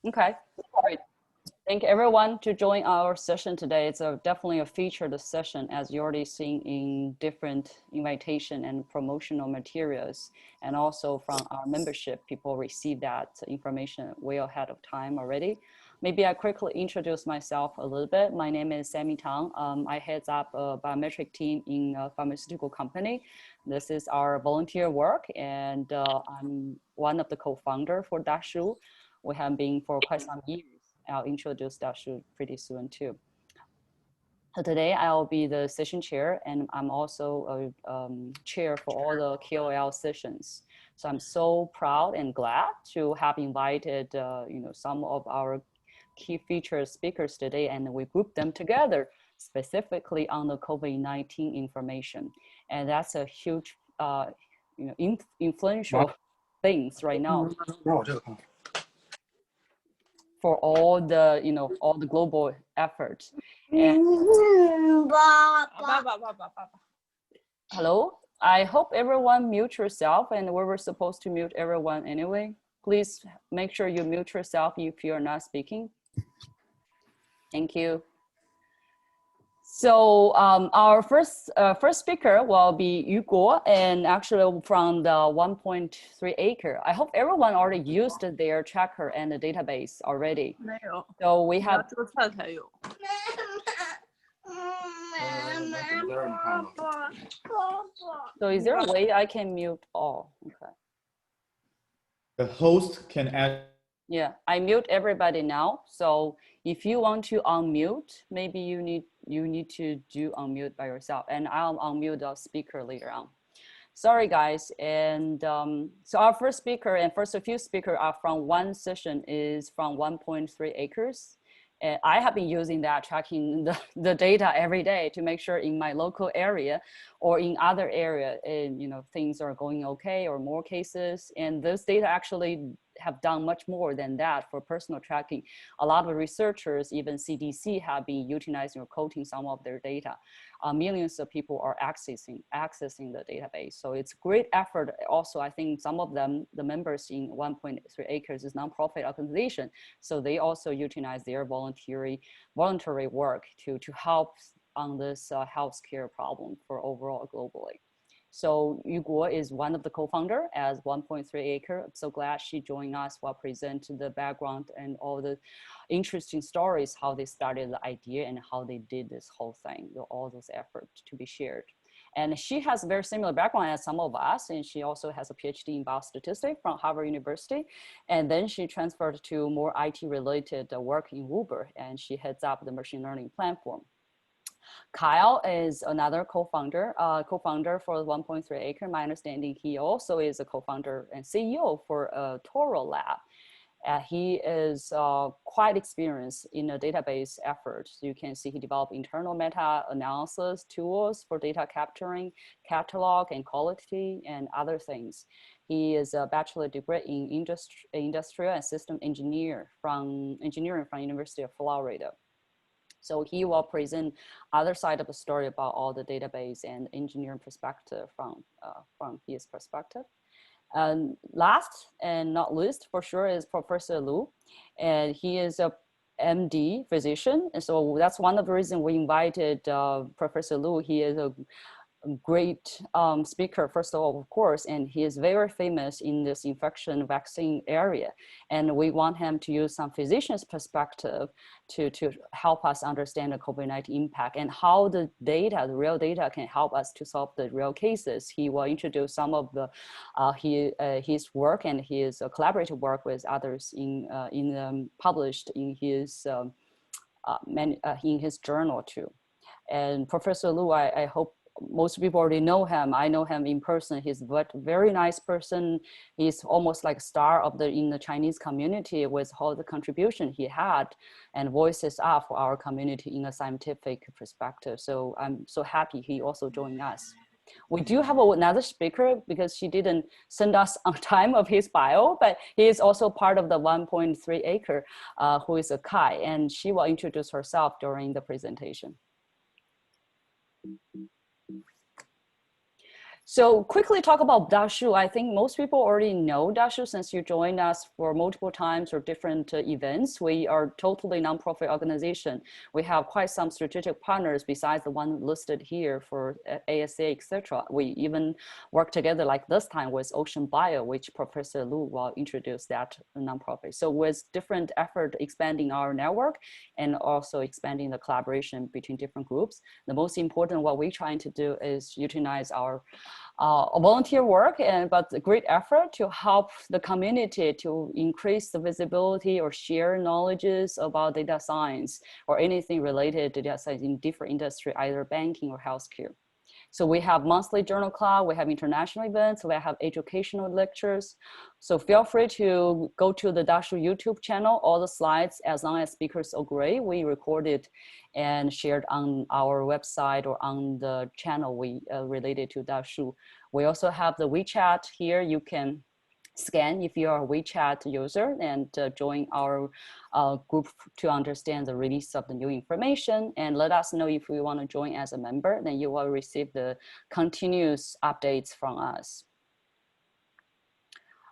Okay, great. Thank everyone to join our session today. It's definitely a featured session, as you already seen in different invitation and promotional materials, and also from our membership, people receive that information way ahead of time already. Maybe I quickly introduce myself a little bit. My name is Sammy Tang. I head up a biometric team in a pharmaceutical company. This is our volunteer work, and I'm one of the co-founder for Dashu. We have been for quite some years. I'll introduce Dashu pretty soon too. So today I'll be the session chair, and I'm also a chair for all the KOL sessions. So I'm so proud and glad to have invited some of our key featured speakers today, and we grouped them together specifically on the COVID-19 information. And that's a huge influential things right now for all the all the global efforts. And hello, I hope everyone mute yourself, and we were supposed to mute everyone anyway. Please make sure you mute yourself if you're not speaking. Thank you. So our first speaker will be Yu Guo, and actually from the 1.3Acre. I hope everyone already used their tracker and the database already. So we have. So is there a way I can mute all? Okay. The host can add. Yeah, I mute everybody now. So if you want to unmute, maybe you need to do unmute by yourself, and I'll unmute the speaker later on. Sorry guys, and so our first speaker and first a few speakers are from one session is from 1.3Acres. And I have been using that, tracking the data every day to make sure in my local area or in other area, things are going okay or more cases. And those data actually have done much more than that for personal tracking. A lot of researchers, even CDC, have been utilizing or quoting some of their data. Millions of people are accessing the database. So it's great effort. Also, I think some of them, the members in 1.3Acres is nonprofit organization. So they also utilize their voluntary work to help on this healthcare problem for overall globally. So Yu Guo is one of the co-founder as 1.3Acre. I'm so glad she joined us while present the background and all the interesting stories, how they started the idea and how they did this whole thing, all those efforts to be shared. And she has a very similar background as some of us, and she also has a PhD in biostatistics from Harvard University. And then she transferred to more IT related work in Uber, and she heads up the machine learning platform. Kyle is another co-founder for 1.3Acre. My understanding, he also is a co-founder and CEO for Toro Lab. He is quite experienced in a database effort. You can see he developed internal meta-analysis tools for data capturing, catalog and quality and other things. He is a bachelor degree in industrial and system engineering from University of Florida. So he will present other side of the story about all the database and engineering perspective from his perspective. And last and not least, for sure, is Professor Lu, and he is a MD physician. And so that's one of the reasons we invited Professor Lu. He is a great speaker, first of all, of course, and he is very famous in this infection vaccine area. And we want him to use some physician's perspective to help us understand the COVID-19 impact and how the data, the real data, can help us to solve the real cases. He will introduce some of the his work and his collaborative work with others published in his journal too. And Professor Lu, I hope most people already know him. I know him in person. He's a very nice person. He's almost like a star in the Chinese community with all the contribution he had and voices up for our community in a scientific perspective. So I'm so happy he also joined us. We do have another speaker because she didn't send us on time of his bio, but he is also part of the 1.3Acre, who is a Kai, and she will introduce herself during the presentation. So quickly talk about Dashu. I think most people already know Dashu since you joined us for multiple times or different events. We are totally nonprofit organization. We have quite some strategic partners besides the one listed here for ASA, etc. We even work together like this time with Ocean Bio, which Professor Lu will introduce that nonprofit. So with different effort expanding our network and also expanding the collaboration between different groups, the most important what we're trying to do is utilize our volunteer work but a great effort to help the community to increase the visibility or share knowledges about data science or anything related to data science in different industry, either banking or healthcare. So we have monthly journal club, we have international events, we have educational lectures. So feel free to go to the Dashu YouTube channel. All the slides, as long as speakers agree, we recorded and shared on our website or on the channel we related to Dashu. We also have the WeChat here. You can scan if you are a WeChat user and join our group to understand the release of the new information, and let us know if you want to join as a member, then you will receive the continuous updates from us.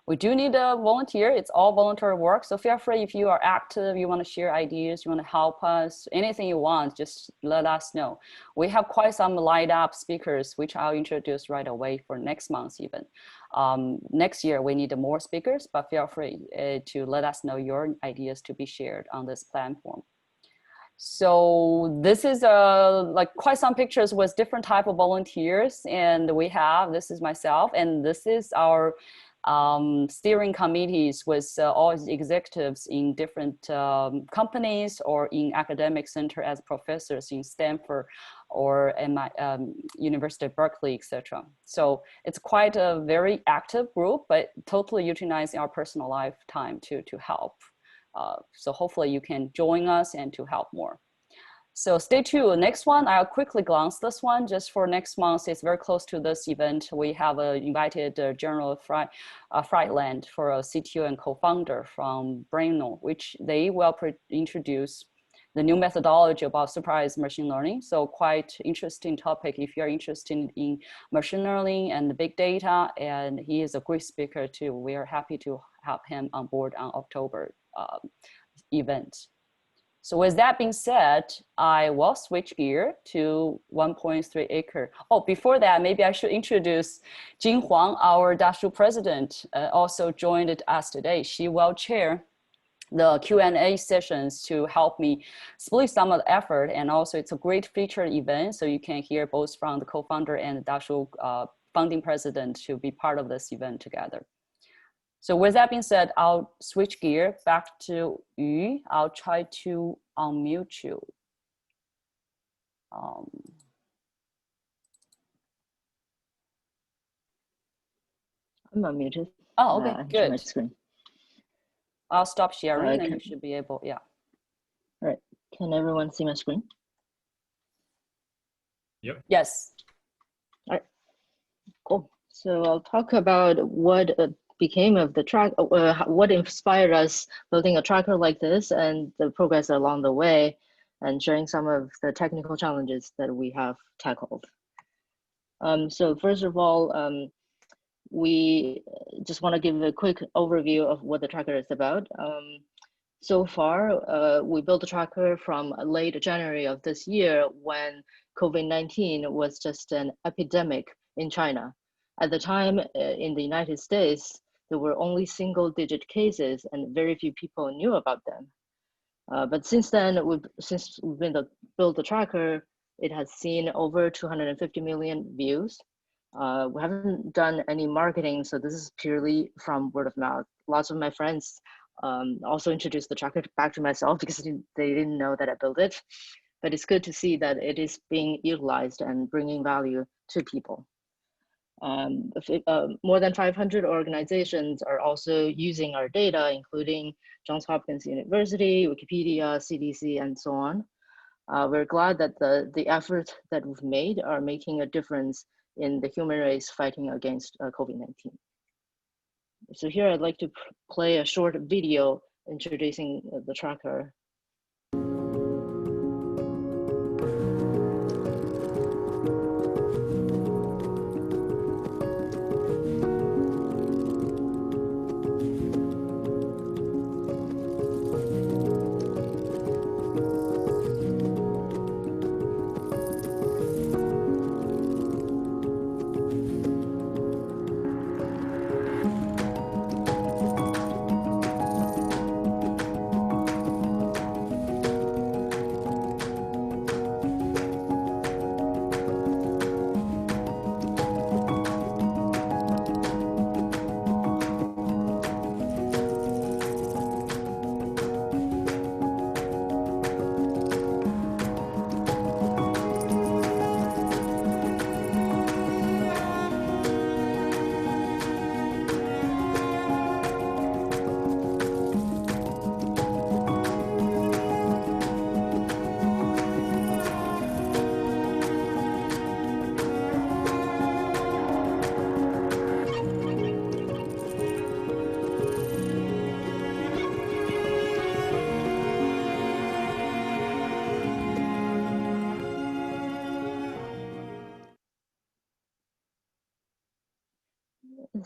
We do need a volunteer. It's all voluntary work. So feel free if you are active, you want to share ideas, you want to help us, anything you want, just let us know. We have quite some lined up speakers, which I'll introduce right away for next month even. Next year, we need more speakers, but feel free to let us know your ideas to be shared on this platform. So this is like quite some pictures with different type of volunteers, and we have, this is myself, and this is our steering committees with all executives in different companies or in academic center as professors in Stanford or in my University of Berkeley, etc. So it's quite a very active group, but totally utilizing our personal lifetime to help. So hopefully you can join us and to help more. So stay tuned. Next one, I'll quickly glance this one just for next month. It's very close to this event. We have invited General Friedland for a CTO and co-founder from Brno, which they will introduce the new methodology about supervised machine learning. So quite interesting topic if you're interested in machine learning and big data, and he is a great speaker too. We are happy to have him on board on October event. So with that being said, I will switch gear to 1.3Acre. Oh, before that, maybe I should introduce Jing Huang, our Dashu president, also joined us today. She will chair the Q&A sessions to help me split some of the effort. And also it's a great featured event. So you can hear both from the co-founder and the Dashu founding president to be part of this event together. So with that being said, I'll switch gear back to Yu. I'll try to unmute you. I'm unmuted. Oh, okay, good. My screen. I'll stop sharing and you should be able, yeah. All right, can everyone see my screen? Yep. Yes. All right, cool. So I'll talk about what became of the track, what inspired us building a tracker like this and the progress along the way, and sharing some of the technical challenges that we have tackled. So first of all, we just want to give a quick overview of what the tracker is about. So far, we built a tracker from late January of this year when COVID-19 was just an epidemic in China. At the time, in the United States, there were only single-digit cases and very few people knew about them. But since then, since we've built the tracker, it has seen over 250 million views. We haven't done any marketing, so this is purely from word of mouth. Lots of my friends also introduced the tracker back to myself because they didn't know that I built it. But it's good to see that it is being utilized and bringing value to people. More than 500 organizations are also using our data, including Johns Hopkins University, Wikipedia, CDC, and so on. We're glad that the efforts that we've made are making a difference in the human race fighting against COVID-19. So here I'd like to play a short video introducing the tracker.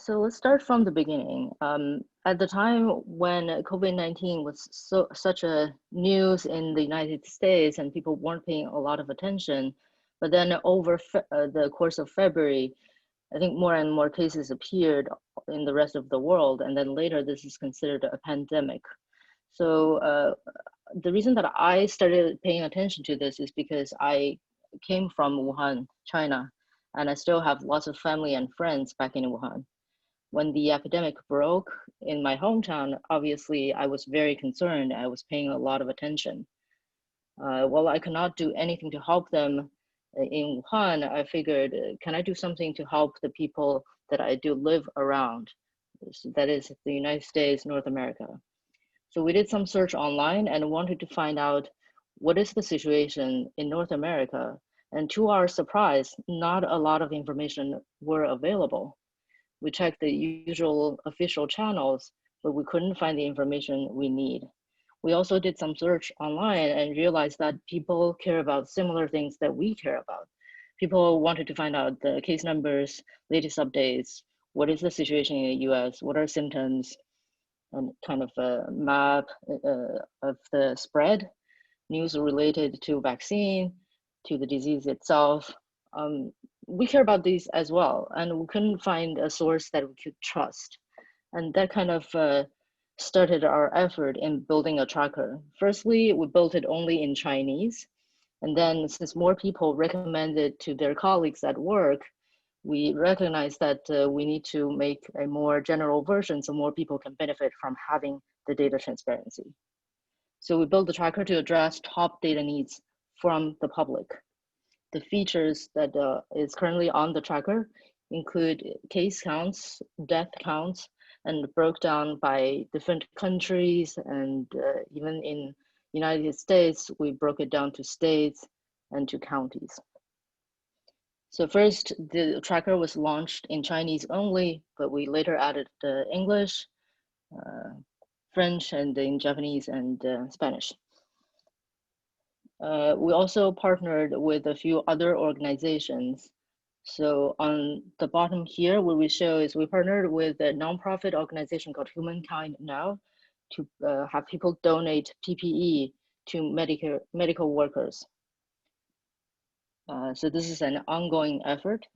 So let's start from the beginning. At the time when COVID-19 was such a news in the United States and people weren't paying a lot of attention, but then over the course of February, I think more and more cases appeared in the rest of the world, and then later this is considered a pandemic. So the reason that I started paying attention to this is because I came from Wuhan, China, and I still have lots of family and friends back in Wuhan. When the epidemic broke in my hometown, obviously I was very concerned. I was paying a lot of attention. While I could not do anything to help them in Wuhan, I figured, can I do something to help the people that I do live around? That is the United States, North America. So we did some search online and wanted to find out what is the situation in North America. And to our surprise, not a lot of information were available. We checked the usual official channels, but we couldn't find the information we need. We also did some search online and realized that people care about similar things that we care about. People wanted to find out the case numbers, latest updates, what is the situation in the US, what are symptoms, and kind of a map of the spread, news related to vaccine, to the disease itself. We care about these as well, and we couldn't find a source that we could trust. And that kind of started our effort in building a tracker. Firstly, we built it only in Chinese. And then since more people recommended to their colleagues at work, we recognized that we need to make a more general version so more people can benefit from having the data transparency. So we built the tracker to address top data needs from the public. The features that is currently on the tracker include case counts, death counts, and broke down by different countries, and even in United States, we broke it down to states and to counties. So first, the tracker was launched in Chinese only, but we later added the English, French, and in Japanese and Spanish. We also partnered with a few other organizations. So on the bottom here, what we show is we partnered with a nonprofit organization called Humankind Now to have people donate PPE to medical workers. So this is an ongoing effort.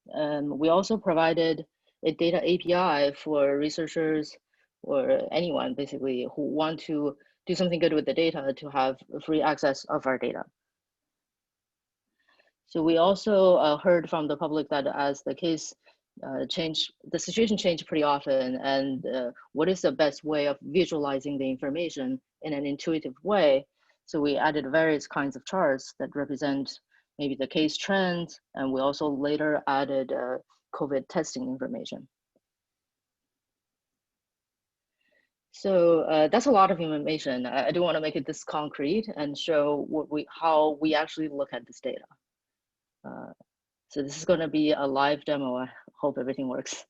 We also provided a data API for researchers or anyone basically who want to do something good with the data to have free access of our data. So we also heard from the public that as the case the situation changed pretty often, and what is the best way of visualizing the information in an intuitive way? So we added various kinds of charts that represent maybe the case trends, and we also later added COVID testing information. So that's a lot of information. I do want to make it this concrete and show how we actually look at this data. So this is going to be a live demo. I hope everything works.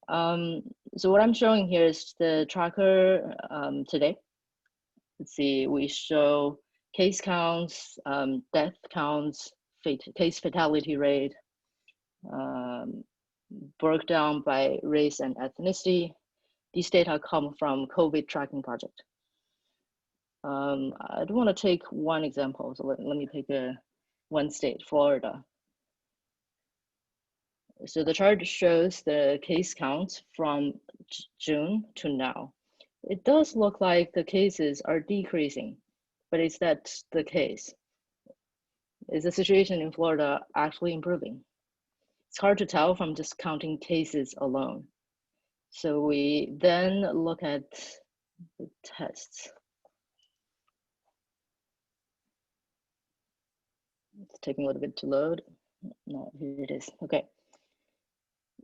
So what I'm showing here is the tracker today. Let's see, we show case counts, death counts, case fatality rate, broke down by race and ethnicity. These data come from COVID tracking project. I do want to take one example. So let me pick one state, Florida. So the chart shows the case counts from June to now. It does look like the cases are decreasing, but is that the case? Is the situation in Florida actually improving? It's hard to tell from just counting cases alone. So we then look at the tests. It's taking a little bit to load. No, here it is. Okay.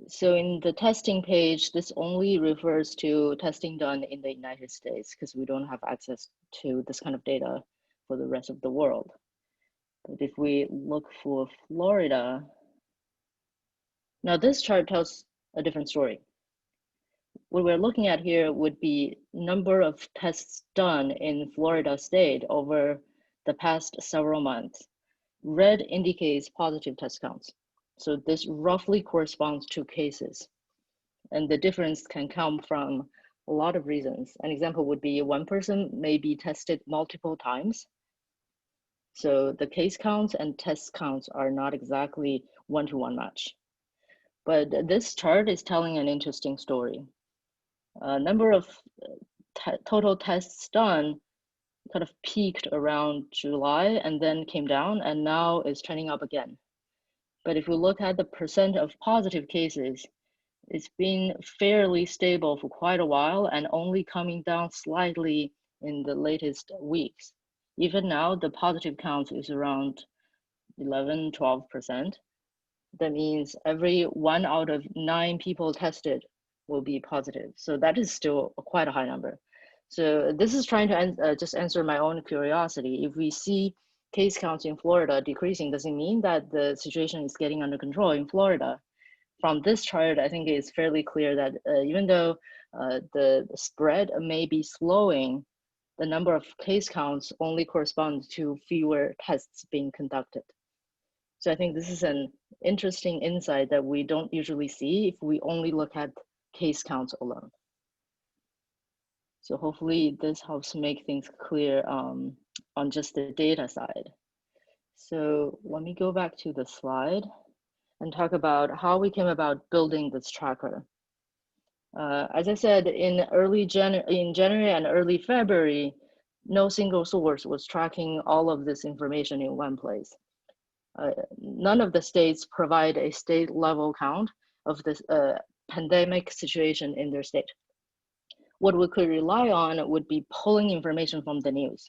So in the testing page, this only refers to testing done in the United States because we don't have access to this kind of data for the rest of the world. But if we look for Florida, now this chart tells a different story. What we're looking at here would be number of tests done in Florida state over the past several months. Red indicates positive test counts. So this roughly corresponds to cases. And the difference can come from a lot of reasons. An example would be one person may be tested multiple times. So the case counts and test counts are not exactly one-to-one match. But this chart is telling an interesting story. Number of total tests done kind of peaked around July and then came down and now is trending up again. But if we look at the percent of positive cases, it's been fairly stable for quite a while and only coming down slightly in the latest weeks. Even now, the positive count is around 11, 12%. That means every 1 out of 9 people tested will be positive. So that is still quite a high number. So this is trying to just answer my own curiosity. If we see case counts in Florida decreasing, does it mean that the situation is getting under control in Florida? From this chart, I think it's fairly clear that even though the spread may be slowing, the number of case counts only corresponds to fewer tests being conducted. So I think this is an interesting insight that we don't usually see if we only look at case counts alone. So hopefully this helps make things clear on just the data side. So let me go back to the slide and talk about how we came about building this tracker. As I said, in January and early February, no single source was tracking all of this information in one place. None of the states provide a state level count of this pandemic situation in their state. What we could rely on would be pulling information from the news.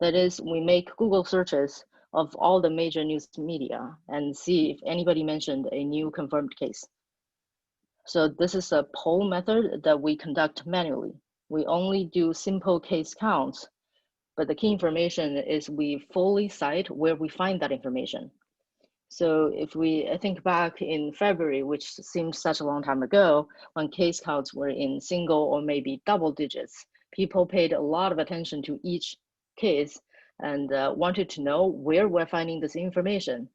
That is, we make Google searches of all the major news media and see if anybody mentioned a new confirmed case. So this is a poll method that we conduct manually. We only do simple case counts, but the key information is we fully cite where we find that information. So if we think back in February, which seems such a long time ago, when case counts were in single or maybe double digits, people paid a lot of attention to each case and wanted to know where we're finding this information.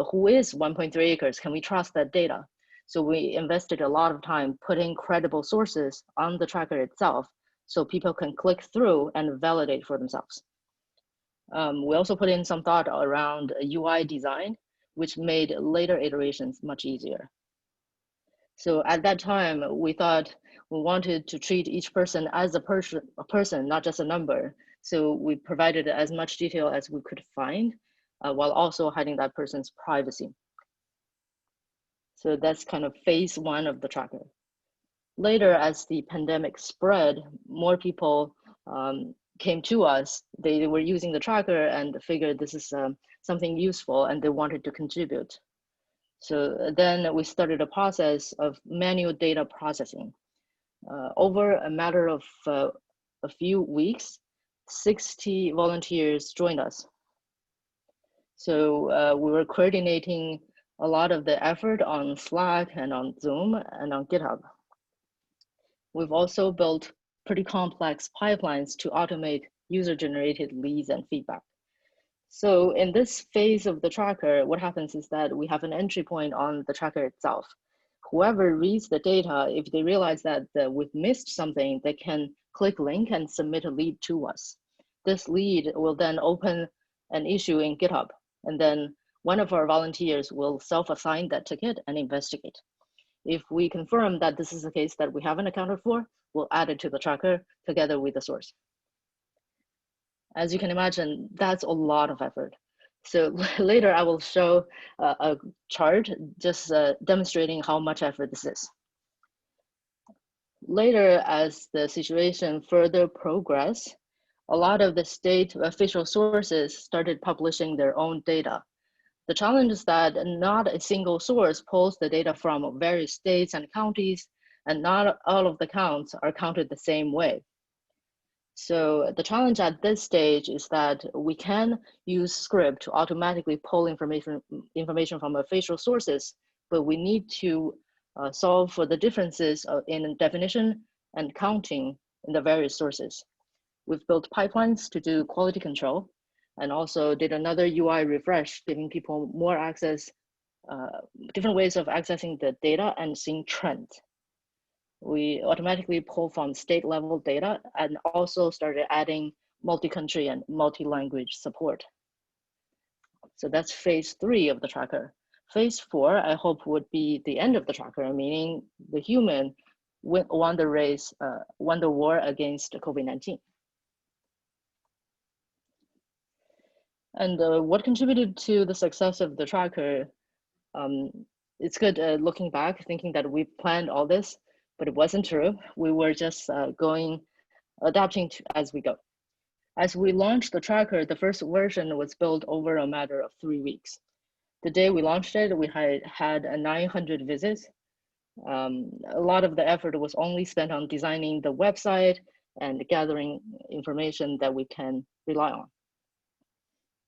Who is 1.3Acres? Can we trust that data? So we invested a lot of time putting credible sources on the tracker itself so people can click through and validate for themselves. We also put in some thought around UI design, which made later iterations much easier. So at that time, we thought we wanted to treat each person as a person, not just a number. So we provided as much detail as we could find, while also hiding that person's privacy. So that's kind of phase 1 of the tracker. Later, as the pandemic spread, more people came to us. They were using the tracker and figured this is something useful and they wanted to contribute. So then we started a process of manual data processing. Over a matter of a few weeks, 60 volunteers joined us. So we were coordinating a lot of the effort on Slack and on Zoom and on GitHub. We've also built pretty complex pipelines to automate user-generated leads and feedback. So in this phase of the tracker, what happens is that we have an entry point on the tracker itself. Whoever reads the data, if they realize that we've missed something, they can click link and submit a lead to us. This lead will then open an issue in GitHub, and then one of our volunteers will self-assign that ticket and investigate. If we confirm that this is a case that we haven't accounted for, we'll add it to the tracker together with the source. As you can imagine, that's a lot of effort. So later I will show a chart just demonstrating how much effort this is. Later, as the situation further progressed, a lot of the state official sources started publishing their own data. The challenge is that not a single source pulls the data from various states and counties, and not all of the counts are counted the same way. So the challenge at this stage is that we can use script to automatically pull information from official sources, but we need to solve for the differences in definition and counting in the various sources. We've built pipelines to do quality control, and also did another UI refresh, giving people more access, different ways of accessing the data and seeing trends. We automatically pull from state level data and also started adding multi-country and multi-language support. So that's phase 3 of the tracker. Phase 4, I hope, would be the end of the tracker, meaning the human won the race, won the war against COVID-19. And what contributed to the success of the tracker? It's good looking back, thinking that we planned all this, but it wasn't true. We were just adapting as we go. As we launched the tracker, the first version was built over a matter of 3 weeks. The day we launched it, we had 900 visits. A lot of the effort was only spent on designing the website and gathering information that we can rely on.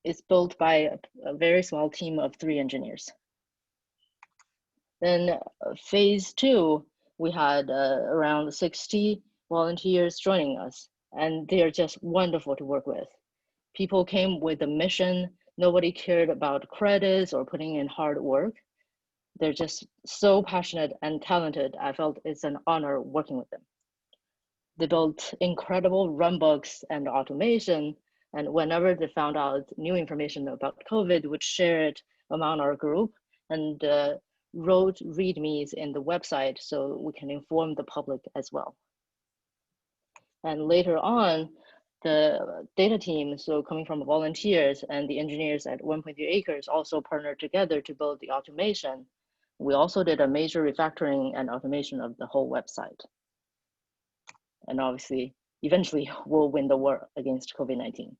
It's built by a very small team of 3 engineers. Then phase 2, we had around 60 volunteers joining us, and they are just wonderful to work with. People came with a mission. Nobody cared about credits or putting in hard work. They're just so passionate and talented. I felt it's an honor working with them. They built incredible runbooks and automation, and whenever they found out new information about COVID, would share it among our group and wrote readmes in the website so we can inform the public as well. And later on, the data team, so coming from volunteers and the engineers at 1.3Acres also partnered together to build the automation. We also did a major refactoring and automation of the whole website. And obviously, eventually we'll win the war against COVID-19.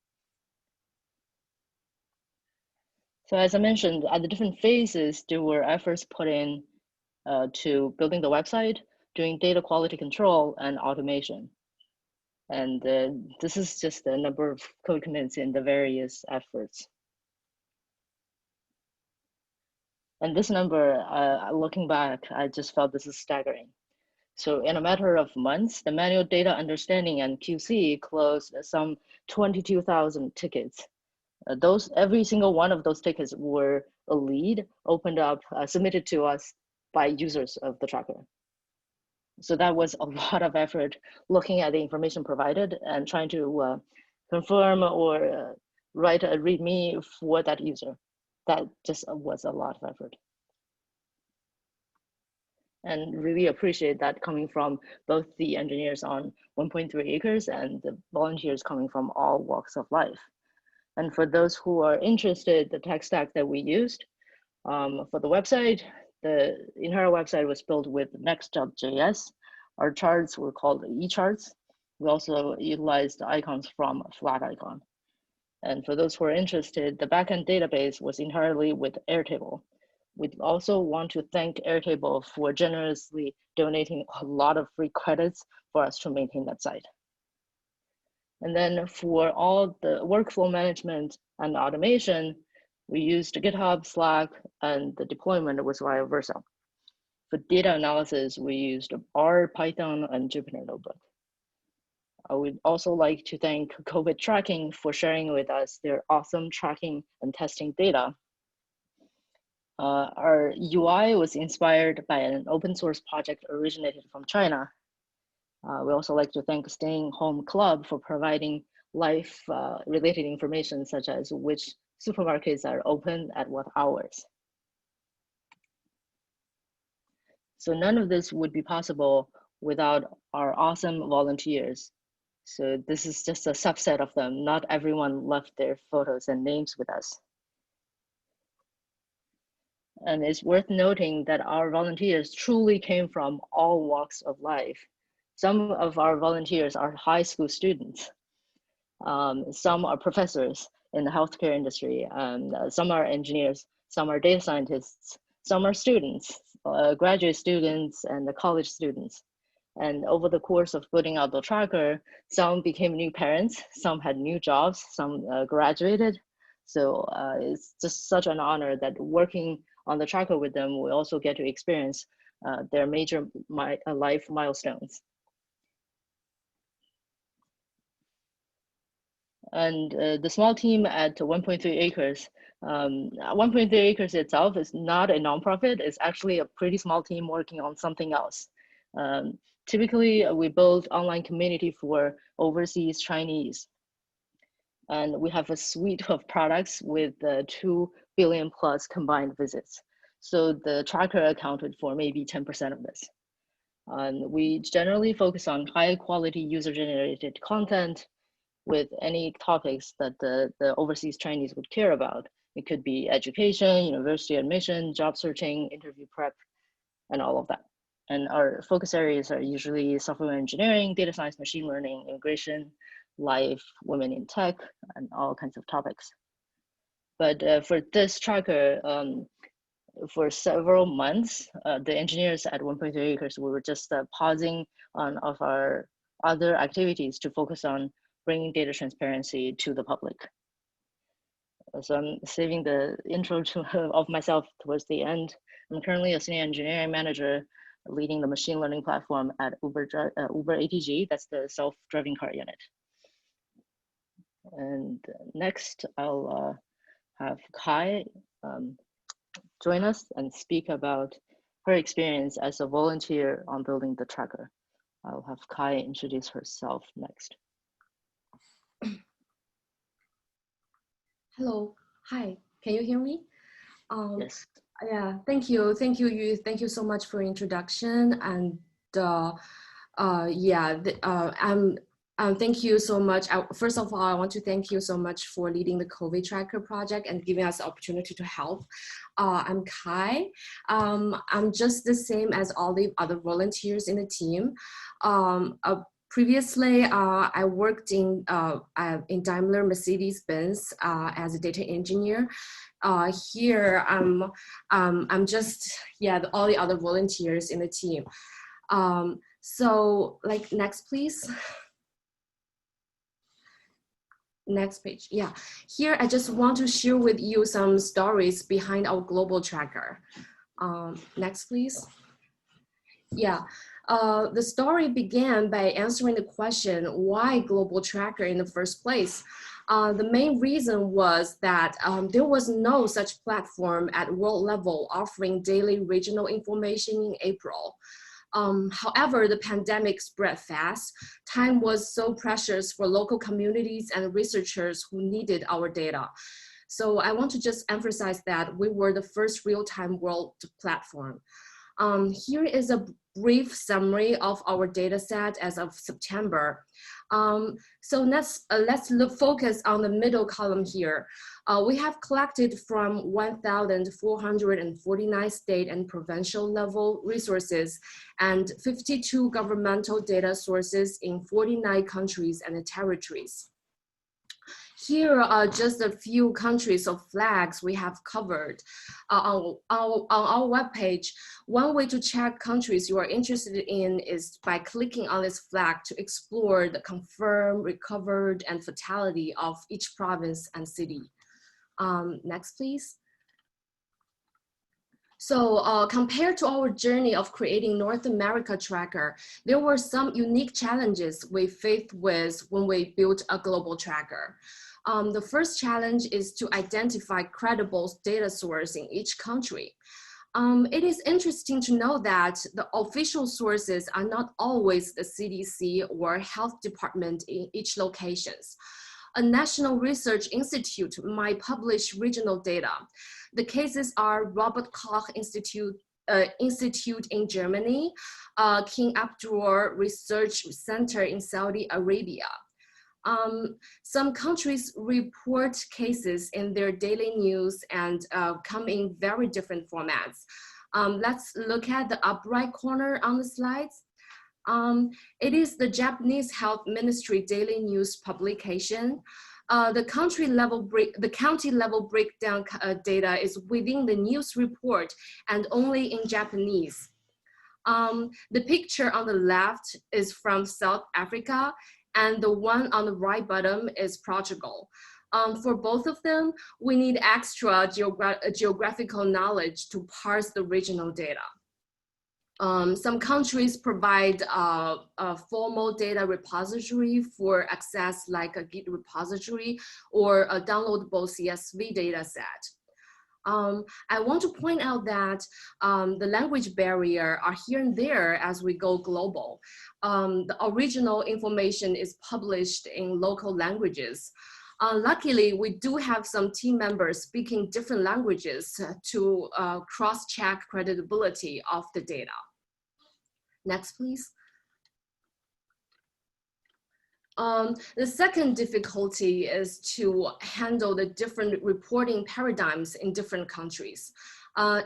So as I mentioned, at the different phases, there were efforts put in to building the website, doing data quality control and automation. And this is just the number of code commits in the various efforts. And this number, looking back, I just felt this is staggering. So in a matter of months, the manual data understanding and QC closed some 22,000 tickets. Every single one of those tickets were a lead opened up, submitted to us by users of the tracker. So that was a lot of effort looking at the information provided and trying to confirm or write a README for that user. That just was a lot of effort. And really appreciate that coming from both the engineers on 1.3Acres and the volunteers coming from all walks of life. And for those who are interested, the tech stack that we used for the website, the entire website was built with Next.js. Our charts were called e-charts. We also utilized icons from Flat Icon. And for those who are interested, the backend database was entirely with Airtable. We also want to thank Airtable for generously donating a lot of free credits for us to maintain that site. And then for all the workflow management and automation, we used GitHub, Slack, and the deployment was via Versa. For data analysis, we used R, Python, and Jupyter Notebook. I would also like to thank COVID Tracking for sharing with us their awesome tracking and testing data. Our UI was inspired by an open source project originated from China. We also like to thank Staying Home Club for providing life-related information such as which supermarkets are open at what hours. So none of this would be possible without our awesome volunteers. So this is just a subset of them. Not everyone left their photos and names with us. And it's worth noting that our volunteers truly came from all walks of life. Some of our volunteers are high school students. Some are professors in the healthcare industry, and some are engineers, some are data scientists, some are students, graduate students and the college students. And over the course of putting out the tracker, some became new parents, some had new jobs, some graduated. So it's just such an honor that working on the tracker with them, we also get to experience their major life milestones. And the small team at 1.3Acres, 1.3Acres itself is not a nonprofit. It's actually a pretty small team working on something else. Typically, we build online community for overseas Chinese. And we have a suite of products with 2 billion plus combined visits. So the tracker accounted for maybe 10% of this. We generally focus on high quality user generated content with any topics that the overseas Chinese would care about. It could be education, university admission, job searching, interview prep, and all of that. And our focus areas are usually software engineering, data science, machine learning, immigration, life, women in tech, and all kinds of topics. But for this tracker, for several months, the engineers at 1.3Acres, we were just pausing on of our other activities to focus on bringing data transparency to the public. So I'm saving the intro of myself towards the end. I'm currently a senior engineering manager leading the machine learning platform at Uber ATG, that's the self-driving car unit. And next, I'll have Kai join us and speak about her experience as a volunteer on building the tracker. I'll have Kai introduce herself next. Hello, hi, can you hear me? Yes. Yeah, thank you, Yu. Thank you so much for introduction. And thank you so much. First of all, I want to thank you so much for leading the COVID tracker project and giving us the opportunity to help. I'm Kai. I'm just the same as all the other volunteers in the team. Previously, I worked in Daimler Mercedes-Benz as a data engineer. Here, I'm just, all the other volunteers in the team. So, like, next, please. Next page, yeah. Here, I just want to share with you some stories behind our global tracker. Next, please. Yeah. The story began by answering the question, why global tracker in the first place? The main reason was that there was no such platform at world level offering daily regional information in April. However, the pandemic spread fast. Time was so precious for local communities and researchers who needed our data. So I want to just emphasize that we were the first real-time world platform. Here is a brief summary of our data set as of September. So let's focus on the middle column here. We have collected from 1,449 state and provincial level resources and 52 governmental data sources in 49 countries and territories. Here are just a few countries of flags we have covered. On our webpage, one way to check countries you are interested in is by clicking on this flag to explore the confirmed, recovered, and fatality of each province and city. Next, please. So compared to our journey of creating North America tracker, there were some unique challenges we faced with when we built a global tracker. The first challenge is to identify credible data source in each country. It is interesting to know that the official sources are not always the CDC or health department in each locations. A national research institute might publish regional data. The cases are Robert Koch Institute in Germany, King Abdul Research Center in Saudi Arabia. Some countries report cases in their daily news and come in very different formats. Let's look at the upright corner on the slides. It is the Japanese Health Ministry daily news publication. The county level breakdown data is within the news report and only in Japanese. The picture on the left is from South Africa, and the one on the right bottom is Portugal. For both of them, we need extra geographical knowledge to parse the regional data. Some countries provide a formal data repository for access, like a Git repository or a downloadable CSV data set. I want to point out that the language barrier are here and there as we go global. The original information is published in local languages. Luckily, we do have some team members speaking different languages to cross-check credibility of the data. Next, please. The second difficulty is to handle the different reporting paradigms in different countries.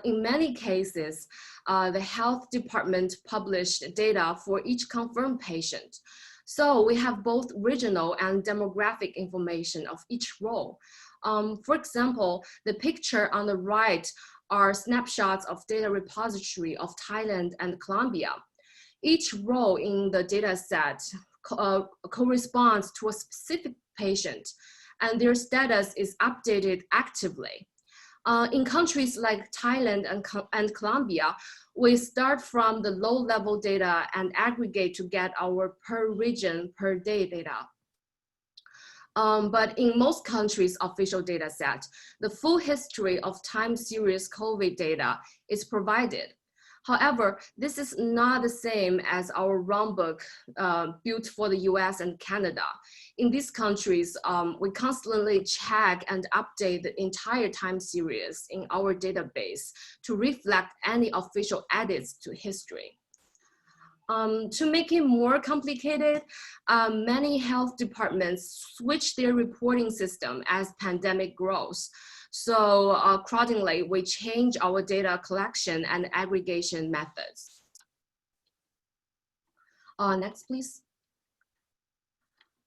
In many cases, the health department published data for each confirmed patient. So we have both regional and demographic information of each role. For example, the picture on the right are snapshots of data repository of Thailand and Colombia. Each row in the data set corresponds to a specific patient, and their status is updated actively. In countries like Thailand and Colombia, we start from the low-level data and aggregate to get our per region, per day data. But in most countries' official data set, the full history of time series COVID data is provided. However, this is not the same as our runbook built for the US and Canada. In these countries, we constantly check and update the entire time series in our database to reflect any official edits to history. To make it more complicated, many health departments switch their reporting system as pandemic grows. So accordingly, we change our data collection and aggregation methods. Next, please.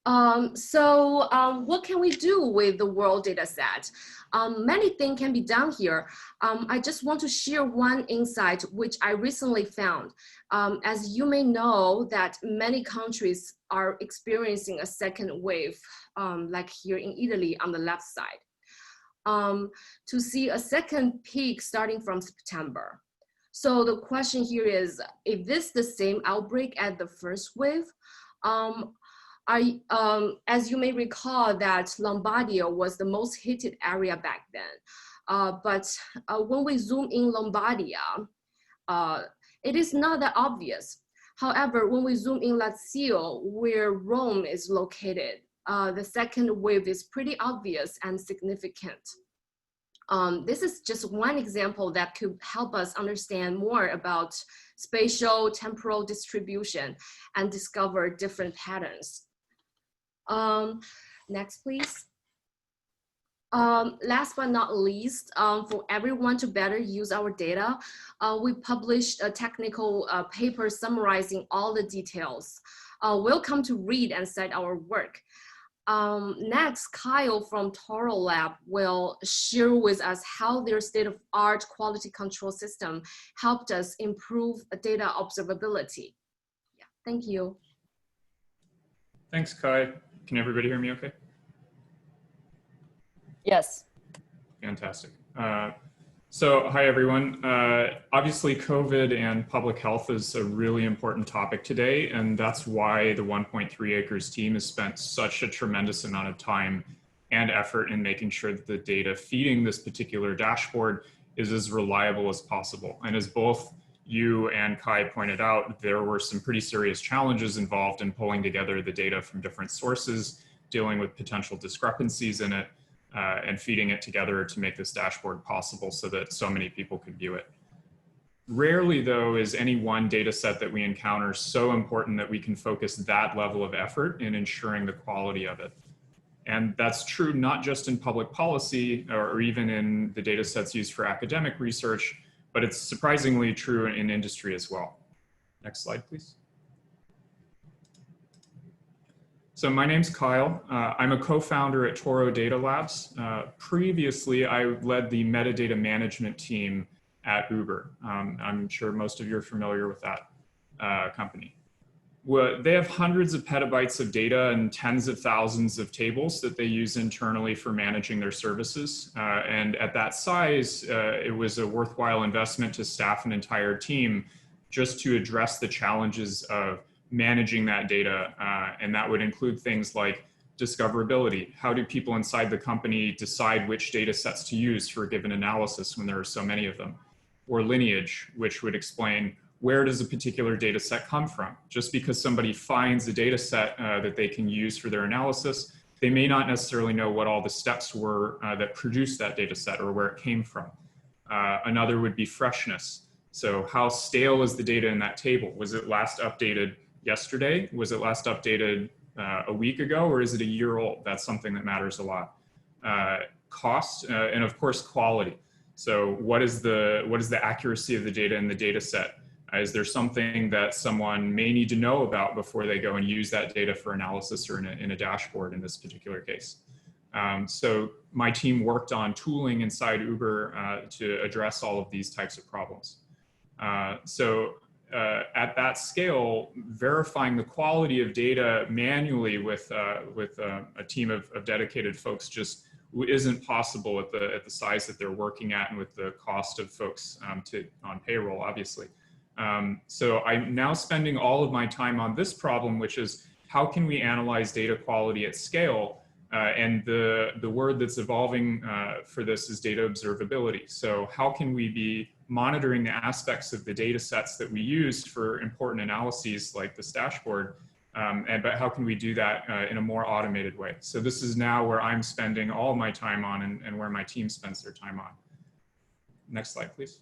What can we do with the world data set? Many things can be done here. I just want to share one insight which I recently found. As you may know that many countries are experiencing a second wave, like here in Italy on the left side. To see a second peak starting from September. So the question here is, is this the same outbreak as the first wave? As you may recall that Lombardia was the most heated area back then. But when we zoom in Lombardia, it is not that obvious. However, when we zoom in Lazio, where Rome is located, the second wave is pretty obvious and significant. This is just one example that could help us understand more about spatial temporal distribution and discover different patterns. Next, please. Last but not least, for everyone to better use our data, we published a technical paper summarizing all the details. Welcome to read and cite our work. Next, Kyle from Toro Lab will share with us how their state-of-art quality control system helped us improve data observability. Yeah, thank you. Thanks, Kai. Can everybody hear me okay? Yes. Fantastic. So hi, everyone. Obviously, COVID and public health is a really important topic today, and that's why the 1.3Acres team has spent such a tremendous amount of time and effort in making sure that the data feeding this particular dashboard is as reliable as possible. And as both you and Kai pointed out, there were some pretty serious challenges involved in pulling together the data from different sources, dealing with potential discrepancies in it, and feeding it together to make this dashboard possible so that so many people could view it. Rarely, though, is any one data set that we encounter so important that we can focus that level of effort in ensuring the quality of it. And that's true not just in public policy or even in the data sets used for academic research, but it's surprisingly true in industry as well. Next slide, please. So my name's Kyle. I'm a co-founder at Toro Data Labs. Previously, I led the metadata management team at Uber. I'm sure most of you are familiar with that company. Well, they have hundreds of petabytes of data and tens of thousands of tables that they use internally for managing their services. And at that size, it was a worthwhile investment to staff an entire team just to address the challenges of managing that data. And that would include things like discoverability. How do people inside the company decide which data sets to use for a given analysis when there are so many of them? Or lineage, which would explain where does a particular data set come from? Just because somebody finds a data set that they can use for their analysis, they may not necessarily know what all the steps were that produced that data set or where it came from. Another would be freshness. So how stale is the data in that table? Was it last updated yesterday? Was it last updated a week ago, or is it a year old? That's something that matters a lot. Cost, and of course, quality. So what is the accuracy of the data in the data set? Is there something that someone may need to know about before they go and use that data for analysis or in a dashboard in this particular case? So my team worked on tooling inside Uber to address all of these types of problems. At that scale, verifying the quality of data manually with a team of dedicated folks just isn't possible at the size that they're working at and with the cost of folks on payroll, obviously. So I'm now spending all of my time on this problem, which is how can we analyze data quality at scale? And the word that's evolving for this is data observability. So how can we be monitoring the aspects of the data sets that we use for important analyses like this dashboard, but how can we do that in a more automated way? So this is now where I'm spending all of my time on and where my team spends their time on. Next slide, please.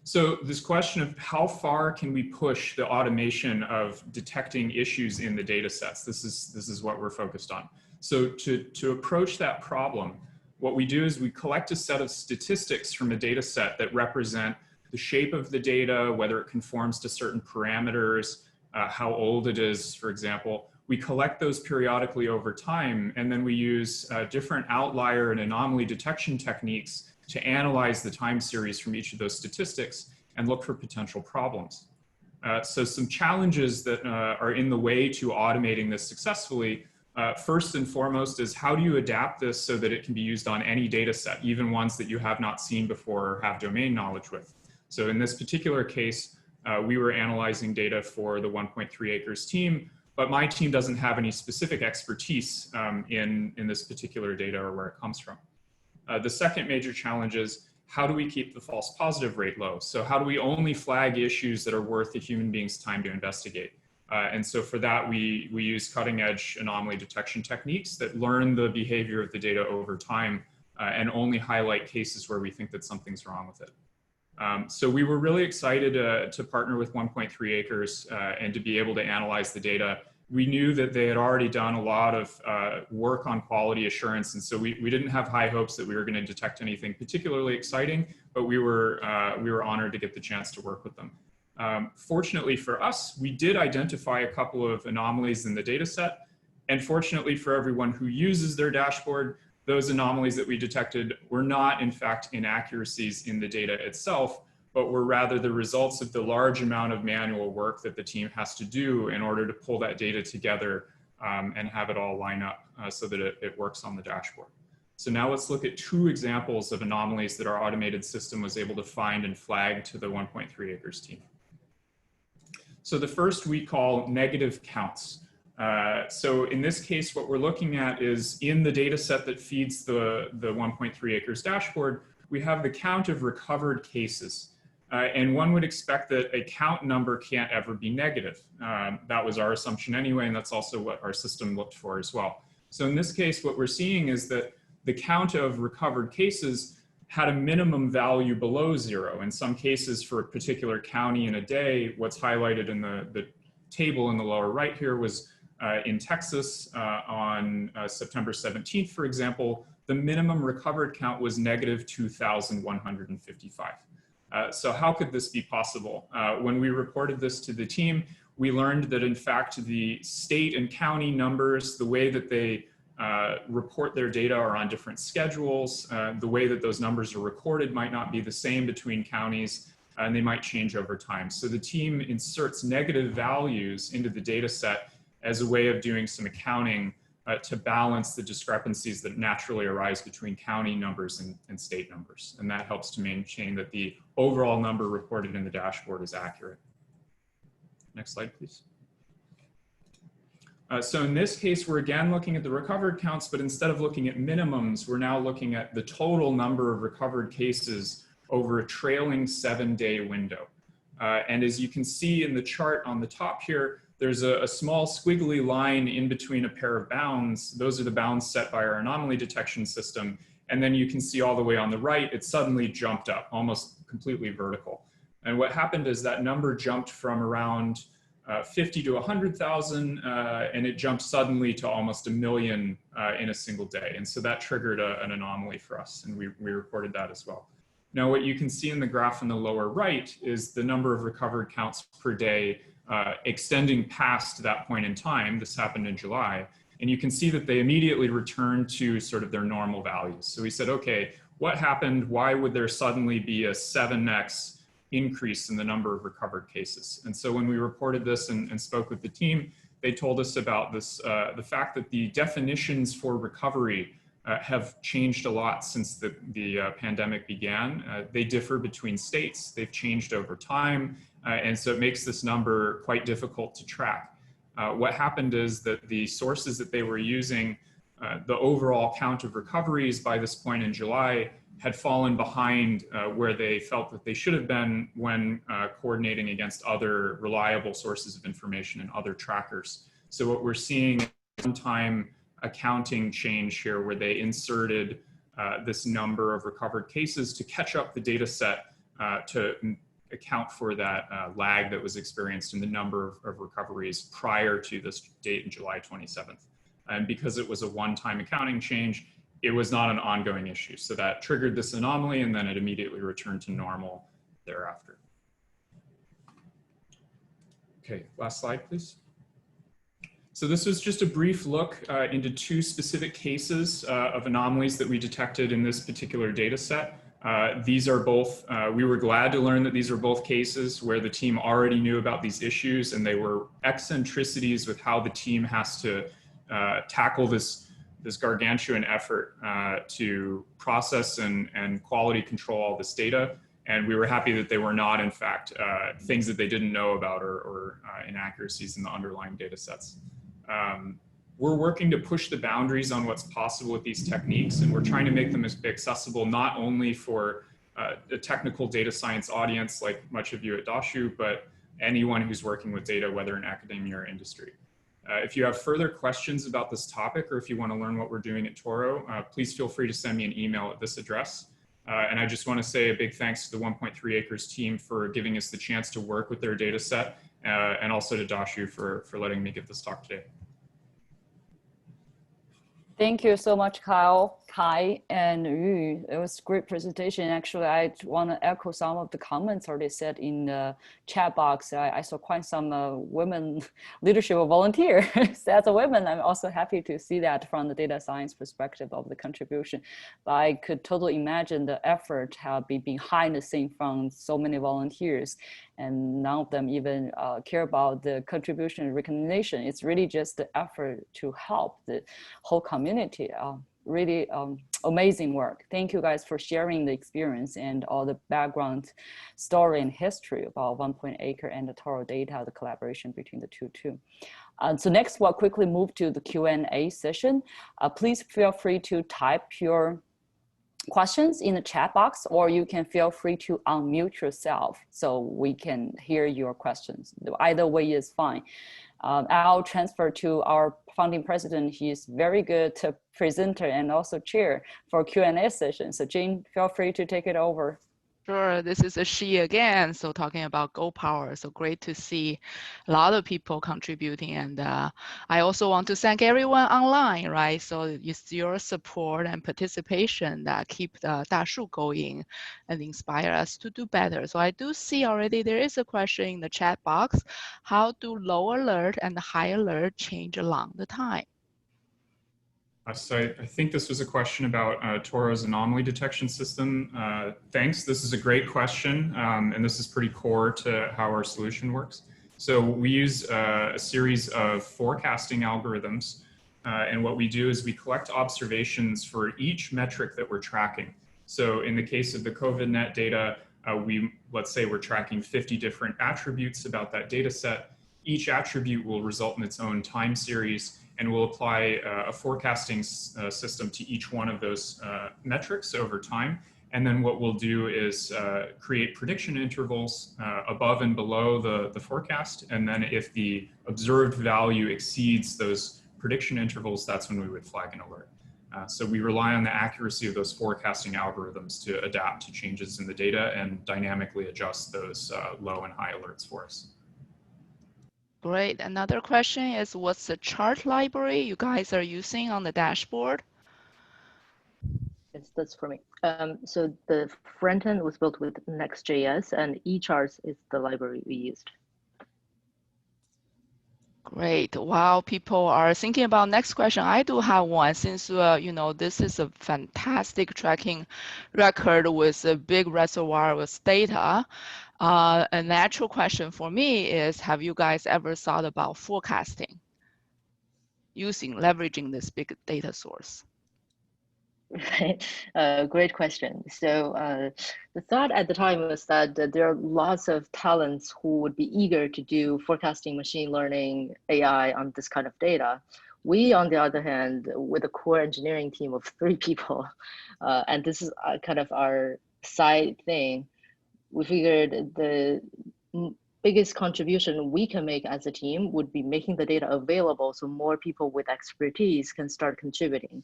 So this question of how far can we push the automation of detecting issues in the data sets, this is what we're focused on. So to approach that problem, what we do is we collect a set of statistics from a data set that represent the shape of the data, whether it conforms to certain parameters, how old it is, for example. We collect those periodically over time, and then we use different outlier and anomaly detection techniques to analyze the time series from each of those statistics and look for potential problems. So some challenges that are in the way to automating this successfully, first and foremost is how do you adapt this so that it can be used on any data set, even ones that you have not seen before or have domain knowledge with. So in this particular case, we were analyzing data for the 1.3Acres team, but my team doesn't have any specific expertise in this particular data or where it comes from. The second major challenge is how do we keep the false positive rate low? So how do we only flag issues that are worth a human being's time to investigate? And so for that, we use cutting edge anomaly detection techniques that learn the behavior of the data over time and only highlight cases where we think that something's wrong with it. So we were really excited to partner with 1.3Acres and to be able to analyze the data. We knew that they had already done a lot of work on quality assurance, and so we didn't have high hopes that we were going to detect anything particularly exciting, but we were honored to get the chance to work with them. Fortunately for us, we did identify a couple of anomalies in the data set, and fortunately for everyone who uses their dashboard, those anomalies that we detected were not, in fact, inaccuracies in the data itself, but were rather the results of the large amount of manual work that the team has to do in order to pull that data together and have it all line up so that it works on the dashboard. So now let's look at two examples of anomalies that our automated system was able to find and flag to the 1.3Acres team. So the first we call negative counts. So in this case, what we're looking at is in the data set that feeds the 1.3Acres dashboard, we have the count of recovered cases. And one would expect that a count number can't ever be negative. That was our assumption anyway, and that's also what our system looked for as well. So in this case, what we're seeing is that the count of recovered cases had a minimum value below 0. In some cases, for a particular county in a day, what's highlighted in the table in the lower right here was in Texas on September 17th, for example, the minimum recovered count was negative 2,155. So how could this be possible? When we reported this to the team, we learned that in fact the state and county numbers, the way that they report their data are on different schedules. The way that those numbers are recorded might not be the same between counties, and they might change over time. So the team inserts negative values into the data set as a way of doing some accounting to balance the discrepancies that naturally arise between county numbers and state numbers. And that helps to maintain that the overall number reported in the dashboard is accurate. Next slide, please. So in this case, we're again looking at the recovered counts, but instead of looking at minimums, we're now looking at the total number of recovered cases over a trailing 7-day window. And as you can see in the chart on the top here, there's a small squiggly line in between a pair of bounds. Those are the bounds set by our anomaly detection system. And then you can see all the way on the right, it suddenly jumped up, almost completely vertical. And what happened is that number jumped from around 50 to 100,000, and it jumped suddenly to almost 1 million in a single day. And so that triggered an anomaly for us, and we reported that as well. Now, what you can see in the graph on the lower right is the number of recovered counts per day extending past that point in time. This happened in July. And you can see that they immediately returned to sort of their normal values. So we said, okay, what happened? Why would there suddenly be a 7x increase in the number of recovered cases? And so when we reported this and spoke with the team, they told us about this, the fact that the definitions for recovery have changed a lot since the pandemic began. They differ between states. They've changed over time. And so it makes this number quite difficult to track. What happened is that the sources that they were using, the overall count of recoveries by this point in July had fallen behind where they felt that they should have been when coordinating against other reliable sources of information and other trackers. So what we're seeing is a one-time accounting change here where they inserted this number of recovered cases to catch up the data set to account for that lag that was experienced in the number of recoveries prior to this date in July 27th. And because it was a one-time accounting change, it was not an ongoing issue. So that triggered this anomaly, and then it immediately returned to normal thereafter. Okay, last slide, please. So this was just a brief look into 2 specific cases of anomalies that we detected in this particular data set. These are both, we were glad to learn that these are both cases where the team already knew about these issues, and they were eccentricities with how the team has to tackle this gargantuan effort to process and quality control all this data. And we were happy that they were not, in fact, things that they didn't know about or inaccuracies in the underlying data sets. We're working to push the boundaries on what's possible with these techniques, and we're trying to make them accessible not only for a technical data science audience like much of you at Dashu, but anyone who's working with data, whether in academia or industry. If you have further questions about this topic, or if you want to learn what we're doing at Toro, please feel free to send me an email at this address. And I just want to say a big thanks to the 1.3Acres team for giving us the chance to work with their data set, and also to Dashu for letting me give this talk today. Thank you so much, Kai and Yu. It was a great presentation. Actually, I want to echo some of the comments already said in the chat box. I saw quite some women leadership volunteers. As a woman, I'm also happy to see that from the data science perspective of the contribution. But I could totally imagine the effort have been behind the scene from so many volunteers, and none of them even care about the contribution recognition. It's really just the effort to help the whole community. Really amazing work. Thank you guys for sharing the experience and all the background story and history about 1.Acre and the Toro data, the collaboration between the two too. So next we'll quickly move to the Q&A session. Please feel free to type your questions in the chat box, or you can feel free to unmute yourself so we can hear your questions. Either way is fine. I'll transfer to our founding president. He's very good presenter and also chair for Q&A session. So Jane, feel free to take it over. Sure, this is a she again. So talking about Go Power. So great to see a lot of people contributing. And I also want to thank everyone online, right? So it's your support and participation that keep the Dashu going and inspire us to do better. So I do see already there is a question in the chat box. How do low alert and high alert change along the time? So I think this was a question about Toro's anomaly detection system. Thanks, this is a great question, and this is pretty core to how our solution works. So we use a series of forecasting algorithms, and what we do is we collect observations for each metric that we're tracking. So in the case of the COVID-19 data, let's say we're tracking 50 different attributes about that data set, each attribute will result in its own time series, and we'll apply a forecasting system to each one of those metrics over time. And then what we'll do is create prediction intervals above and below the forecast. And then if the observed value exceeds those prediction intervals, that's when we would flag an alert. So we rely on the accuracy of those forecasting algorithms to adapt to changes in the data and dynamically adjust those low and high alerts for us. Great. Another question is, what's the chart library you guys are using on the dashboard? Yes, that's for me. So the front end was built with Next.js, and eCharts is the library we used. Great. While people are thinking about next question, I do have one. Since you know, this is a fantastic tracking record with a big reservoir with data. A natural question for me is, have you guys ever thought about forecasting leveraging this big data source? Right. Great question. So the thought at the time was that there are lots of talents who would be eager to do forecasting, machine learning, AI on this kind of data. We, on the other hand, with a core engineering team of 3 people, and this is kind of our side thing, we figured the biggest contribution we can make as a team would be making the data available so more people with expertise can start contributing.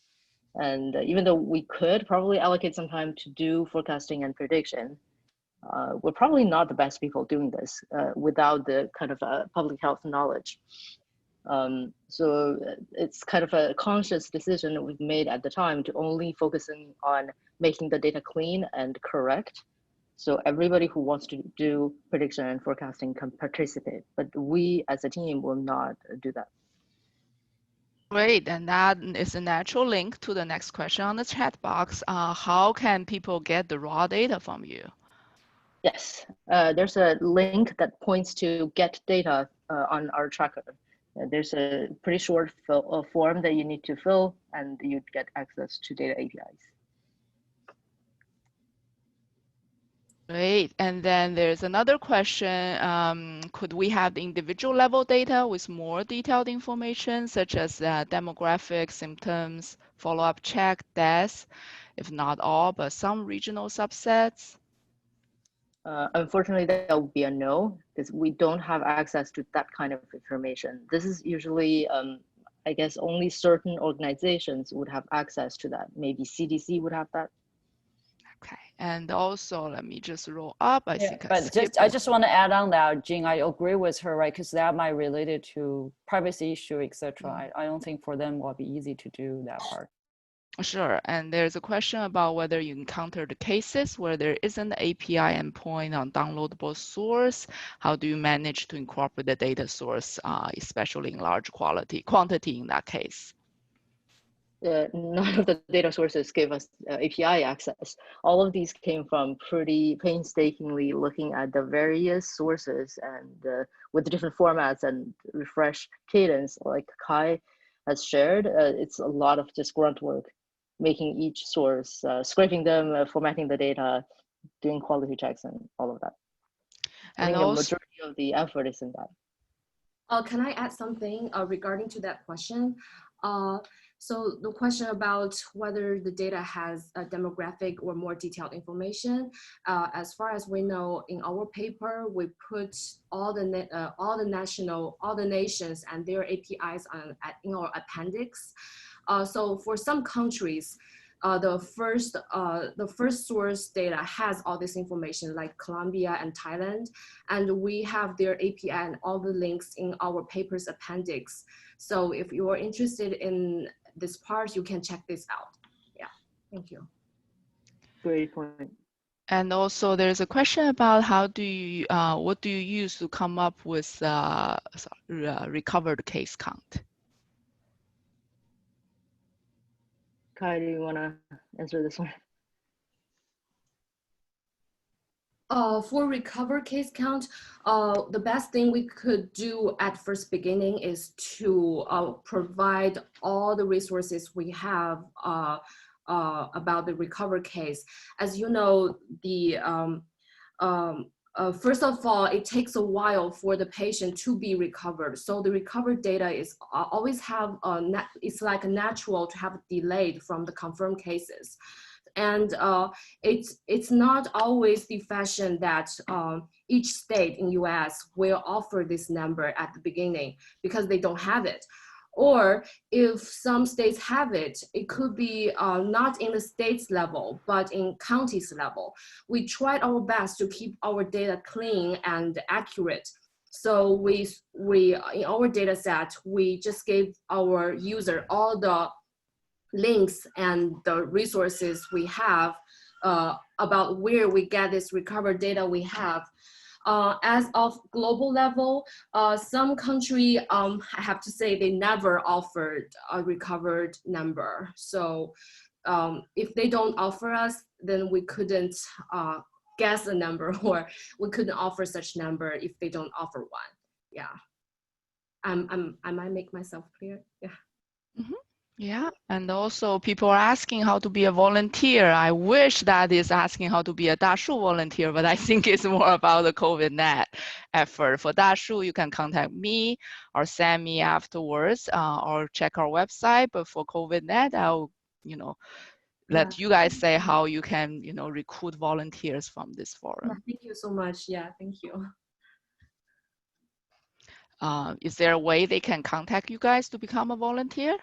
And even though we could probably allocate some time to do forecasting and prediction, we're probably not the best people doing this without the kind of public health knowledge. So it's kind of a conscious decision that we've made at the time to only focusing on making the data clean and correct. So everybody who wants to do prediction and forecasting can participate, but we as a team will not do that. Great, and that is a natural link to the next question on the chat box. How can people get the raw data from you? Yes, there's a link that points to get data on our tracker. There's a pretty short form that you need to fill, and you'd get access to data APIs. Great, and then there's another question. Could we have the individual level data with more detailed information, such as demographics, symptoms, follow-up check, deaths, if not all, but some regional subsets? Unfortunately, that would be a no, because we don't have access to that kind of information. This is usually, I guess, only certain organizations would have access to that. Maybe CDC would have that. Okay, and also let me just roll up. I think I just want to add on that, Jing, I agree with her, right? Because that might relate to privacy issue, etc. I don't think for them will be easy to do that part. Sure, and there's a question about whether you encountered cases where there isn't an API endpoint on downloadable source. How do you manage to incorporate the data source, especially in large quantity in that case? None of the data sources gave us API access. All of these came from pretty painstakingly looking at the various sources and with the different formats and refresh cadence, like Kai has shared. It's a lot of just grunt work, making each source, scraping them, formatting the data, doing quality checks and all of that. And I think also, a majority of the effort is in that. Can I add something regarding to that question? So the question about whether the data has a demographic or more detailed information, as far as we know, in our paper, we put all the nations and their APIs in our appendix. So for some countries, the first source data has all this information, like Colombia and Thailand, and we have their API and all the links in our paper's appendix. So if you are interested in this part, you can check this out. Yeah, thank you. Great point. And also there's a question about how do you, what do you use to come up with recovered case count? Kai, do you want to answer this one? For recover case count, the best thing we could do at first beginning is to provide all the resources we have about the recover case. As you know, first of all, it takes a while for the patient to be recovered. So the recovered data is always have, it's like natural to have delayed from the confirmed cases. And it's not always the fashion that each state in US will offer this number at the beginning because they don't have it. Or if some states have it, it could be not in the state's level, but in counties level. We tried our best to keep our data clean and accurate. So we in our data set, we just gave our user all the links and the resources we have about where we get this recovered data we have. As of global level, some country, I have to say, they never offered a recovered number. So if they don't offer us, then we couldn't guess a number, or we couldn't offer such number if they don't offer one. Yeah, I might make myself clear. Yeah. Mm-hmm. Yeah, and also people are asking how to be a volunteer. I wish that is asking how to be a Dashu volunteer, but I think it's more about the COVID-19 effort. For Dashu, you can contact me or send me afterwards, or check our website. But for COVID-19, I'll, let you guys say how you can, recruit volunteers from this forum. Thank you so much. Yeah, thank you. Is there a way they can contact you guys to become a volunteer?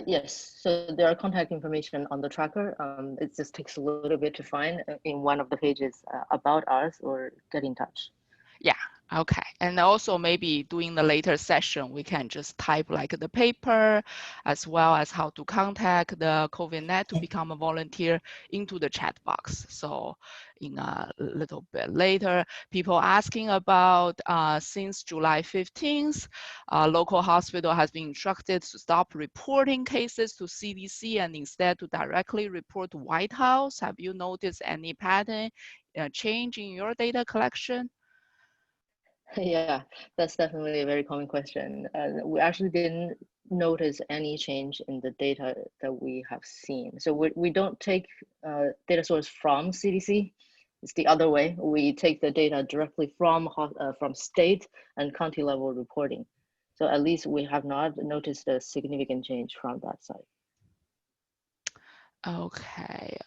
Yes, so there are contact information on the tracker. It just takes a little bit to find in one of the pages about us, or get in touch. Yeah, okay. And also maybe during the later session, we can just type like the paper as well as how to contact the COVID-19 to become a volunteer into the chat box. So in a little bit later, people asking about since July 15th, local hospital has been instructed to stop reporting cases to CDC and instead to directly report to White House. Have you noticed any pattern change in your data collection? Yeah, that's definitely a very common question. We actually didn't notice any change in the data that we have seen. So we don't take data source from CDC. It's the other way. We take the data directly from state and county level reporting. So at least we have not noticed a significant change from that side. Okay.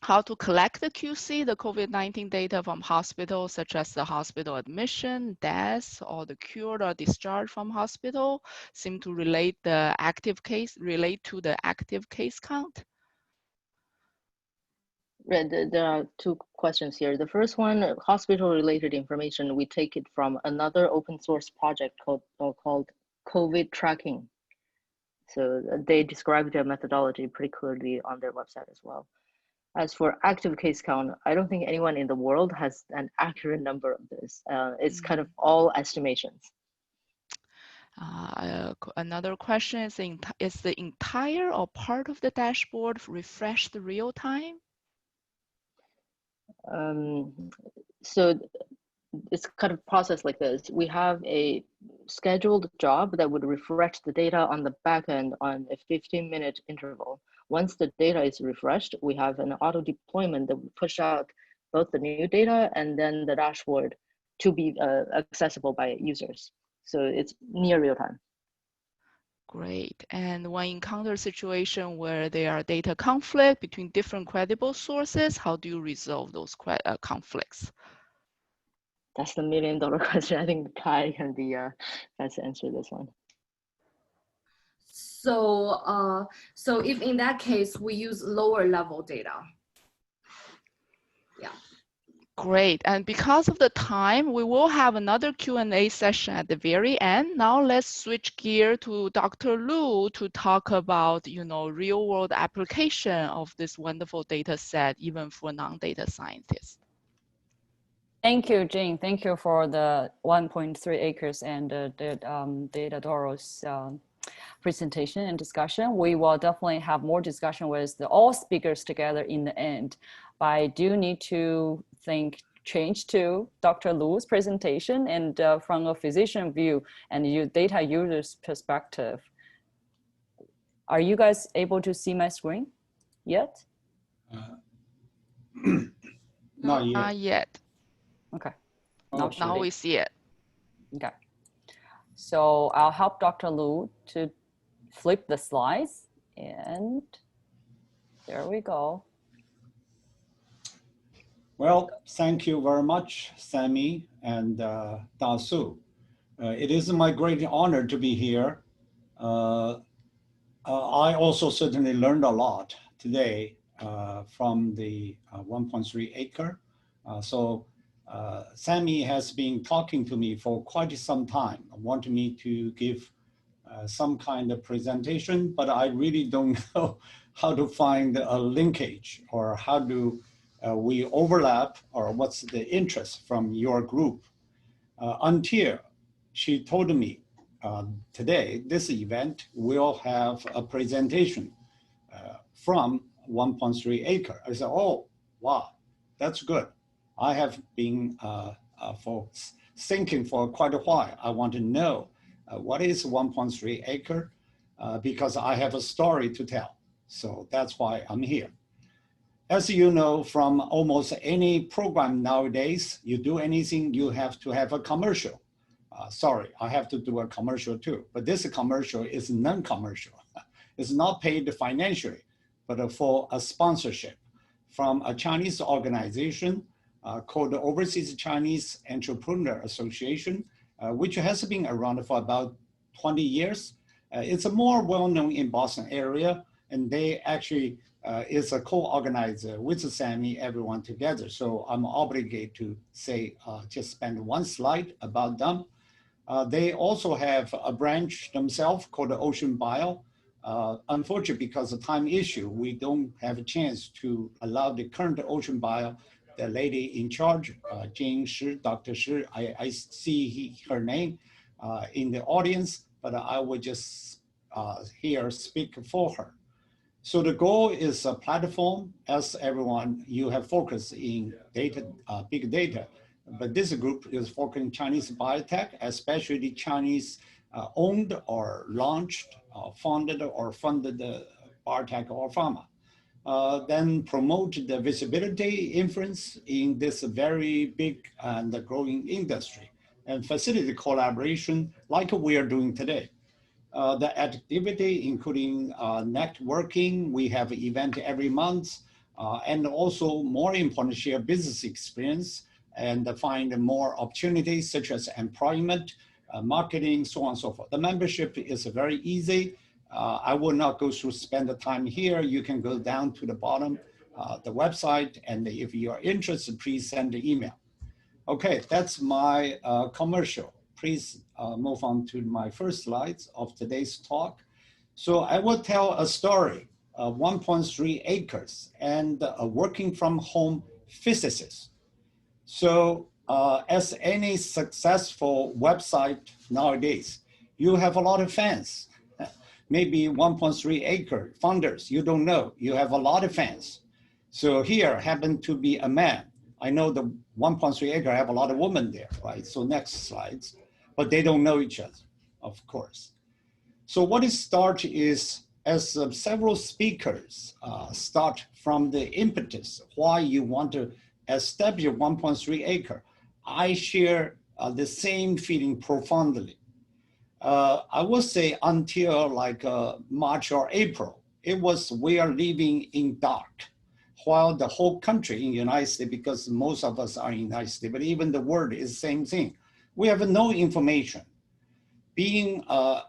How to collect the QC, the COVID-19 data from hospitals, such as the hospital admission, death, or the cured or discharged from hospital, seem to relate to the active case count? Right, there are two questions here. The first one, hospital-related information, we take it from another open source project called COVID tracking. So they describe their methodology pretty clearly on their website as well. As for active case count, I don't think anyone in the world has an accurate number of this. It's kind of all estimations. Another question is the entire or part of the dashboard refreshed real time? So it's kind of processed like this. We have a scheduled job that would refresh the data on the back end on a 15-minute interval. Once the data is refreshed, we have an auto deployment that will push out both the new data and then the dashboard to be accessible by users. So it's near real time. Great. And when you encounter a situation where there are data conflict between different credible sources, how do you resolve those conflicts? That's the million-dollar question. I think Kai can be best to answer this one. So, so if in that case, we use lower level data. Yeah. Great. And because of the time, we will have another Q&A session at the very end. Now let's switch gear to Dr. Lu to talk about, real world application of this wonderful data set, even for non-data scientists. Thank you, Jing. Thank you for the 1.3Acres and the Datadoros presentation and discussion. We will definitely have more discussion with all speakers together in the end. But I do need to change to Dr. Lu's presentation and from a physician view and data user's perspective. Are you guys able to see my screen yet? Not yet. Not yet. Okay. Oh, Now, okay. Now we see it. Okay. So I'll help Dr. Lu to flip the slides, and there we go. Well, thank you very much, Sammy and Da Su. It is my great honor to be here. I also certainly learned a lot today from the 1.3 acre. Sammy has been talking to me for quite some time, wanted me to give some kind of presentation, but I really don't know how to find a linkage or how do we overlap or what's the interest from your group. Until she told me today, this event will have a presentation from 1.3 acre. I said, oh, wow, that's good. I have been thinking for quite a while. I want to know what is 1.3 acre because I have a story to tell. So that's why I'm here. As you know, from almost any program nowadays, you do anything, you have to have a commercial. Sorry, I have to do a commercial too, but this commercial is non-commercial. It's not paid financially, but for a sponsorship from a Chinese organization called the Overseas Chinese Entrepreneur Association, which has been around for about 20 years. It's more well-known in Boston area, and they actually is a co-organizer with Sammy, everyone together. So I'm obligated to say, just spend one slide about them. They also have a branch themselves called the Ocean Bio. Unfortunately, because of time issue, we don't have a chance to allow the current Ocean Bio, the lady in charge, Jing Shi, Dr. Shi, I see her name in the audience, but I will just here speak for her. So the goal is a platform, as everyone, you have focused in data, big data, but this group is focusing Chinese biotech, especially Chinese owned or launched, funded or funded biotech or pharma. Then promote the visibility, influence in this very big and growing industry and facilitate collaboration like we are doing today. The activity, including networking, we have an event every month, and also more important, share business experience and find more opportunities such as employment, marketing, so on and so forth. The membership is very easy. I will not go through, spend the time here. You can go down to the bottom, the website, and if you are interested, please send the email. Okay, that's my commercial. Please move on to my first slides of today's talk. So I will tell a story of 1.3 acres and a working from home physicist. So as any successful website nowadays, you have a lot of fans. Maybe 1.3 acre founders, you don't know, you have a lot of fans. So here happened to be a man. I know the 1.3 acre have a lot of women there, right? So next slides, but they don't know each other, of course. So what is start is, as several speakers start from the impetus, why you want to establish 1.3 acre, I share the same feeling profoundly. I would say until like March or April, it was we are living in dark, while the whole country in the United States, because most of us are in the United States, but even the world is the same thing. We have no information. Being a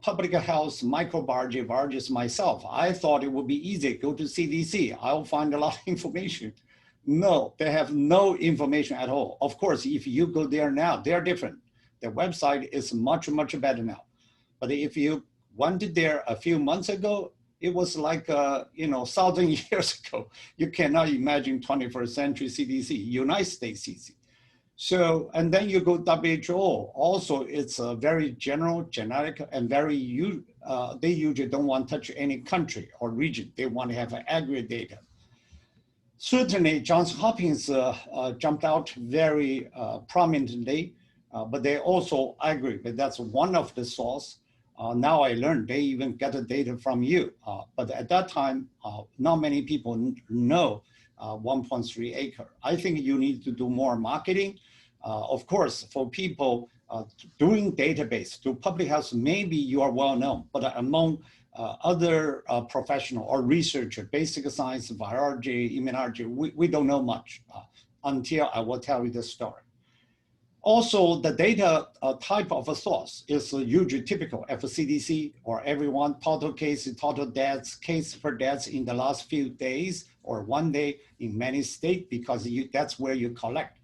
public health microbiologist myself, I thought it would be easy, go to CDC, I'll find a lot of information. No, they have no information at all. Of course, if you go there now, they're different. The website is much, much better now. But if you went there a few months ago, it was like, 1,000 years ago. You cannot imagine 21st century CDC, United States CDC. So, and then you go WHO, also it's a very general, generic, and very, they usually don't want to touch any country or region. They want to have aggregate data. Certainly, Johns Hopkins jumped out very prominently, but they also agree that that's one of the source. Now I learned they even get the data from you. But at that time, not many people know 1.3 acre. I think you need to do more marketing. Of course, for people doing database, to public health, maybe you are well known, but among other professional or researcher, basic science, biology, immunology, we don't know much until I will tell you the story. Also, the data type of a source is usually typical for CDC or everyone, total cases, total deaths, case per deaths in the last few days or 1 day in many states, because that's where you collect.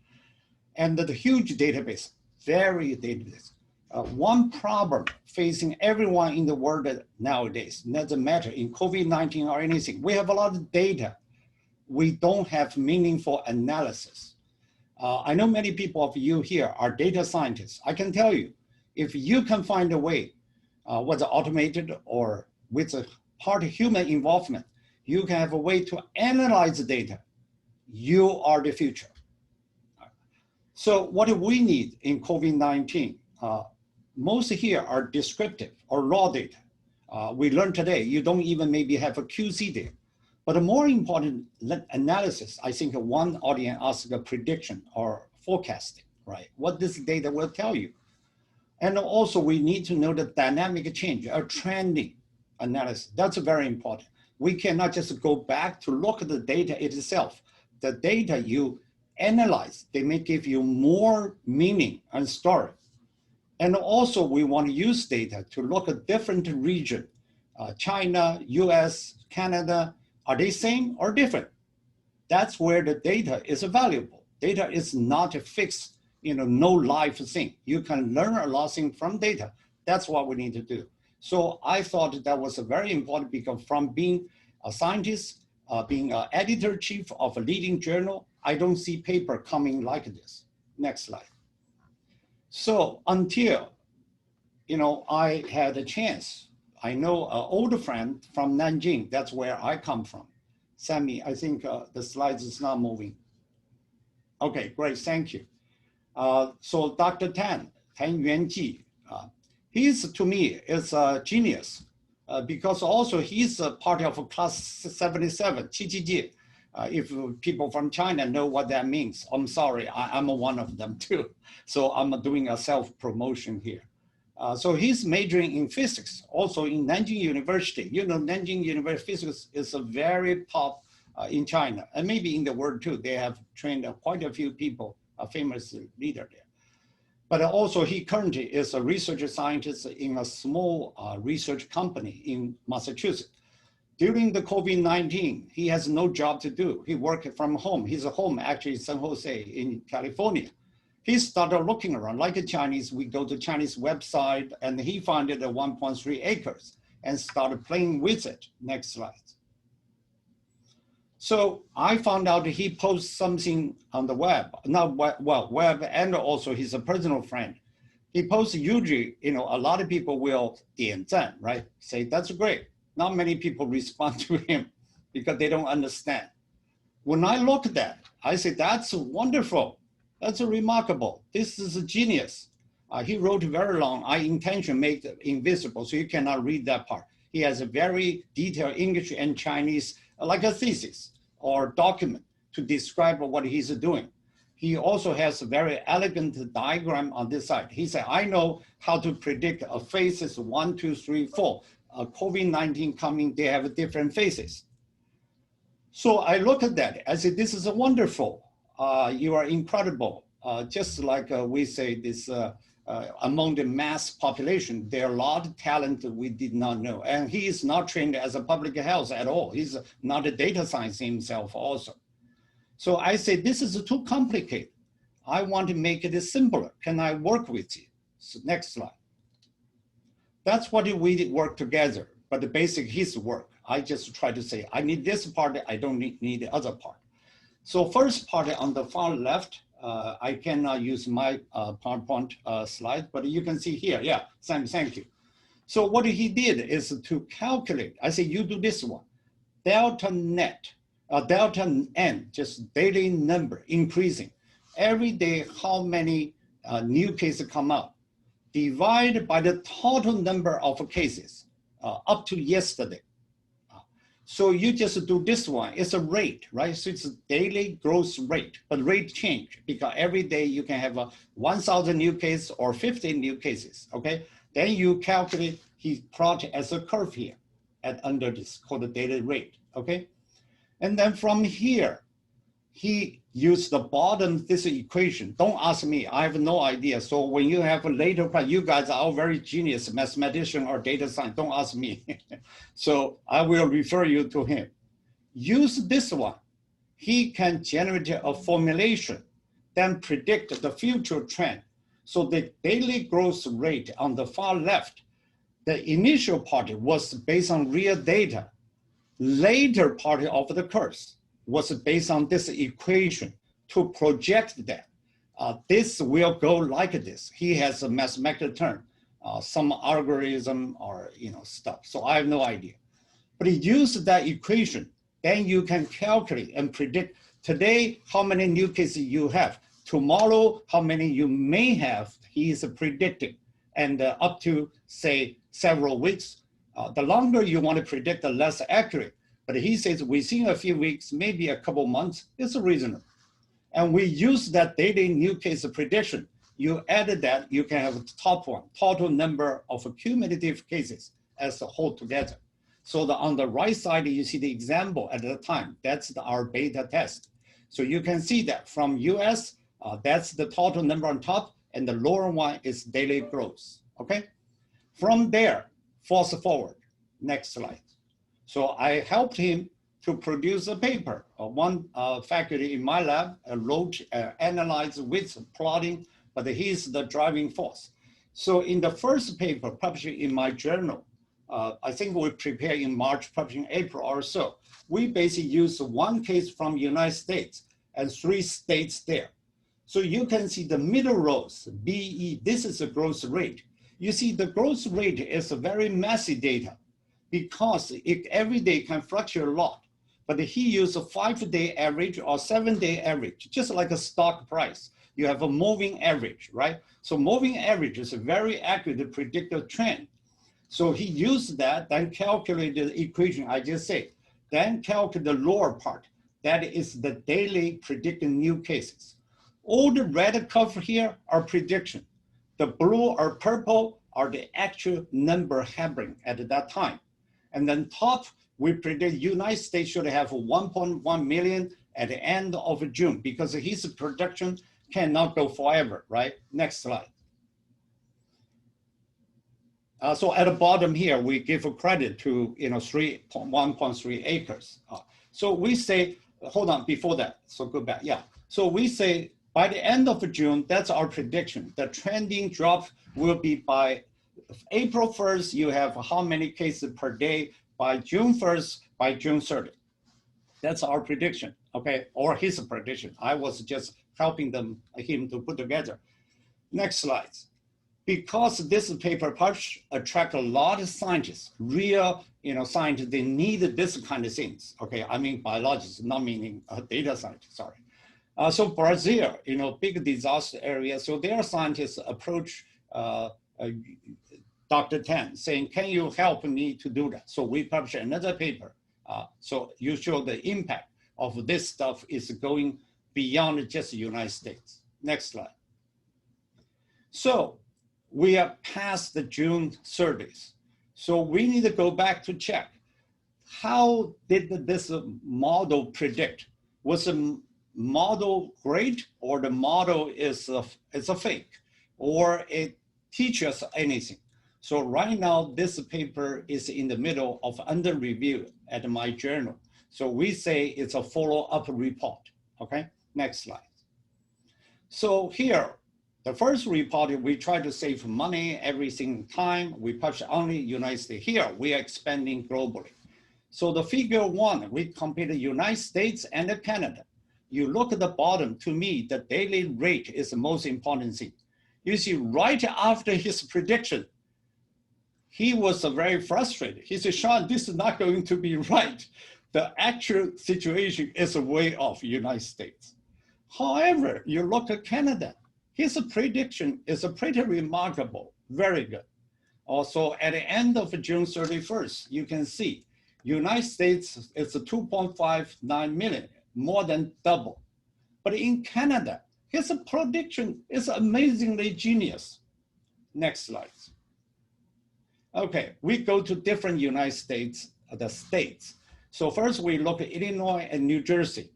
And the huge database, very database. One problem facing everyone in the world nowadays, doesn't matter in COVID-19 or anything, we have a lot of data. We don't have meaningful analysis. I know many people of you here are data scientists. I can tell you, if you can find a way, whether automated or with a part of human involvement, you can have a way to analyze the data. You are the future. So what do we need in COVID-19? Most here are descriptive or raw data. We learned today, you don't even maybe have a QC data. But a more important analysis, I think one audience asked a prediction or forecasting, right? What this data will tell you. And also we need to know the dynamic change, a trending analysis. That's very important. We cannot just go back to look at the data itself. The data you analyze, they may give you more meaning and story. And also we want to use data to look at different regions, China, US, Canada. Are they same or different? That's where the data is valuable. Data is not a fixed, no life thing. You can learn a lot of things from data. That's what we need to do. So I thought that was very important, because from being a scientist, being an editor-chief of a leading journal, I don't see paper coming like this. Next slide. So until, I had a chance, I know an old friend from Nanjing, that's where I come from. Sammy, I think the slides is not moving. Okay, great, thank you. So Dr. Tan Yuanji, he's, to me, is a genius, because also he's a part of class 77, 77. If people from China know what that means, I'm sorry, I'm one of them too. So I'm doing a self-promotion here. So he's majoring in physics, also in Nanjing University. Nanjing University physics is a very top in China, and maybe in the world too. They have trained quite a few people, a famous leader there. But also he currently is a research scientist in a small research company in Massachusetts. During the COVID-19, he has no job to do. He worked from home. He's home actually in San Jose in California. He started looking around, like a Chinese, we go to Chinese website, and he found it at 1.3 acres and started playing with it. Next slide. So I found out he posts something on the web, web, and also he's a personal friend. He posts usually, a lot of people will 点赞, right? Say, that's great. Not many people respond to him because they don't understand. When I look at that, I say, that's wonderful. That's remarkable. This is a genius. He wrote very long. I intentionally make it invisible so you cannot read that part. He has a very detailed English and Chinese, like a thesis or document to describe what he's doing. He also has a very elegant diagram on this side. He said, I know how to predict a phases 1, 2, 3, 4. COVID-19 coming, they have different phases. So I look at that. I said, this is wonderful. You are incredible. Just like we say this, among the mass population, there are a lot of talent that we did not know. And he is not trained as a public health at all. He's not a data science himself also. So I say, this is too complicated. I want to make it simpler. Can I work with you? So next slide. That's what we work together, but the basic his work. I just try to say, I need this part, I don't need the other part. So first part on the far left, I cannot use my PowerPoint slide, but you can see here, yeah, thank you. So what he did is to calculate, I say, you do this one, delta net, delta n, just daily number increasing. Every day, how many new cases come out, divided by the total number of cases up to yesterday. So you just do this one, it's a rate, right? So it's a daily growth rate, but rate change because every day you can have a 1,000 new cases or 15 new cases, okay? Then you calculate, he plot as a curve here at under this called the daily rate, okay? And then from here, he used the bottom, this equation. Don't ask me, I have no idea. So when you have a later class, you guys are all very genius, mathematician or data science, don't ask me. So I will refer you to him. Use this one. He can generate a formulation, then predict the future trend. So the daily growth rate on the far left, the initial part was based on real data. Later part of the curves was based on this equation to project that. This will go like this. He has a mathematical term, some algorithm or stuff. So I have no idea. But he used that equation. Then you can calculate and predict today how many new cases you have. Tomorrow, how many you may have, he is predicting. And up to, say, several weeks. The longer you want to predict, the less accurate. But he says within a few weeks, maybe a couple months, it's reasonable. And we use that daily new case prediction. You added that, you can have the top one, total number of cumulative cases as a whole together. So on the right side, you see the example at the time. That's our beta test. So you can see that from US, that's the total number on top, and the lower one is daily growth, okay? From there, fast forward, next slide. So I helped him to produce a paper. One faculty in my lab wrote, analyzed with plotting, but he's the driving force. So in the first paper published in my journal, I think we prepared in March, published in April or so, we basically used one case from United States and 3 states there. So you can see the middle rows, BE, this is the growth rate. You see the growth rate is a very messy data because it every day can fluctuate a lot. But he used a 5-day average or 7-day average, just like a stock price. You have a moving average, right? So moving average is a very accurate predictive trend. So he used that, then calculated the equation I just said, then calculate the lower part. That is the daily predicted new cases. All the red curve here are prediction. The blue or purple are the actual number happening at that time. And then top, we predict United States should have 1.1 million at the end of June because his production cannot go forever, right? Next slide. So at the bottom here, we give a credit to 1.3 acres. So we say, hold on, before that, so go back, yeah. So we say by the end of June, that's our prediction. The trending drop will be by April 1st, you have how many cases per day, by June 1st, by June 30th. That's our prediction, okay? Or his prediction. I was just helping him to put together. Next slide. Because this paper published attract a lot of scientists, real scientists, they need this kind of things, okay? I mean biologists, not meaning data scientists, sorry. So Brazil, big disaster area, so their scientists approach Dr. Tan saying, can you help me to do that? So we published another paper. So you show the impact of this stuff is going beyond just the United States. Next slide. So we are past the June 30th. So we need to go back to check. How did this model predict? Was the model great, or the model is a fake, or it teaches us anything? So right now, this paper is in the middle of under review at my journal. So we say it's a follow-up report, okay? Next slide. So here, the first report, we try to save money every single time. We publish only United States. Here, we are expanding globally. So the figure 1, we compare the United States and Canada. You look at the bottom, to me, the daily rate is the most important thing. You see, right after his prediction, he was very frustrated. He said, Sean, this is not going to be right. The actual situation is way off United States. However, you look at Canada, his prediction is pretty remarkable, very good. Also, at the end of June 31st, you can see United States is 2.59 million, more than double. But in Canada, his prediction is amazingly genius. Next slide. Okay, we go to different United States, the states. So first we look at Illinois and New Jersey.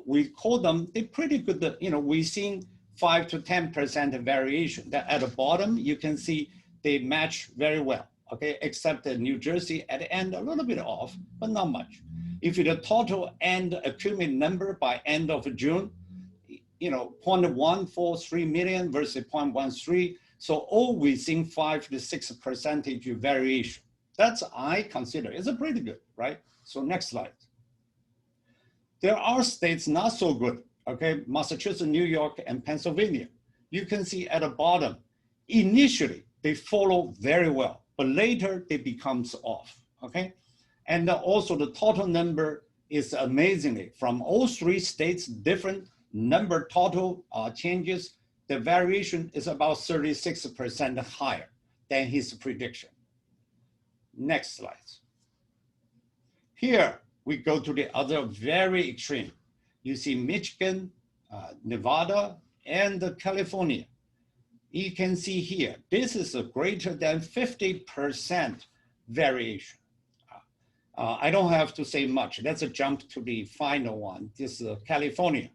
We call them, they're pretty good, we've seen 5 to 10% variation. That at the bottom, you can see they match very well, okay? Except that New Jersey at the end, a little bit off, but not much. If the total end accumulated number by end of June, 0.143 million versus 0.13, so all within 5 to 6% variation. That's, I consider, is a pretty good, right? So next slide. There are states not so good, okay? Massachusetts, New York, and Pennsylvania. You can see at the bottom, initially they follow very well, but later they becomes off, okay? And also the total number is amazingly from all 3 states, different number total changes. The variation is about 36% higher than his prediction. Next slide. Here we go to the other very extreme. You see Michigan, Nevada, and California. You can see here, this is a greater than 50% variation. I don't have to say much. Let's jump to the final one. This is California.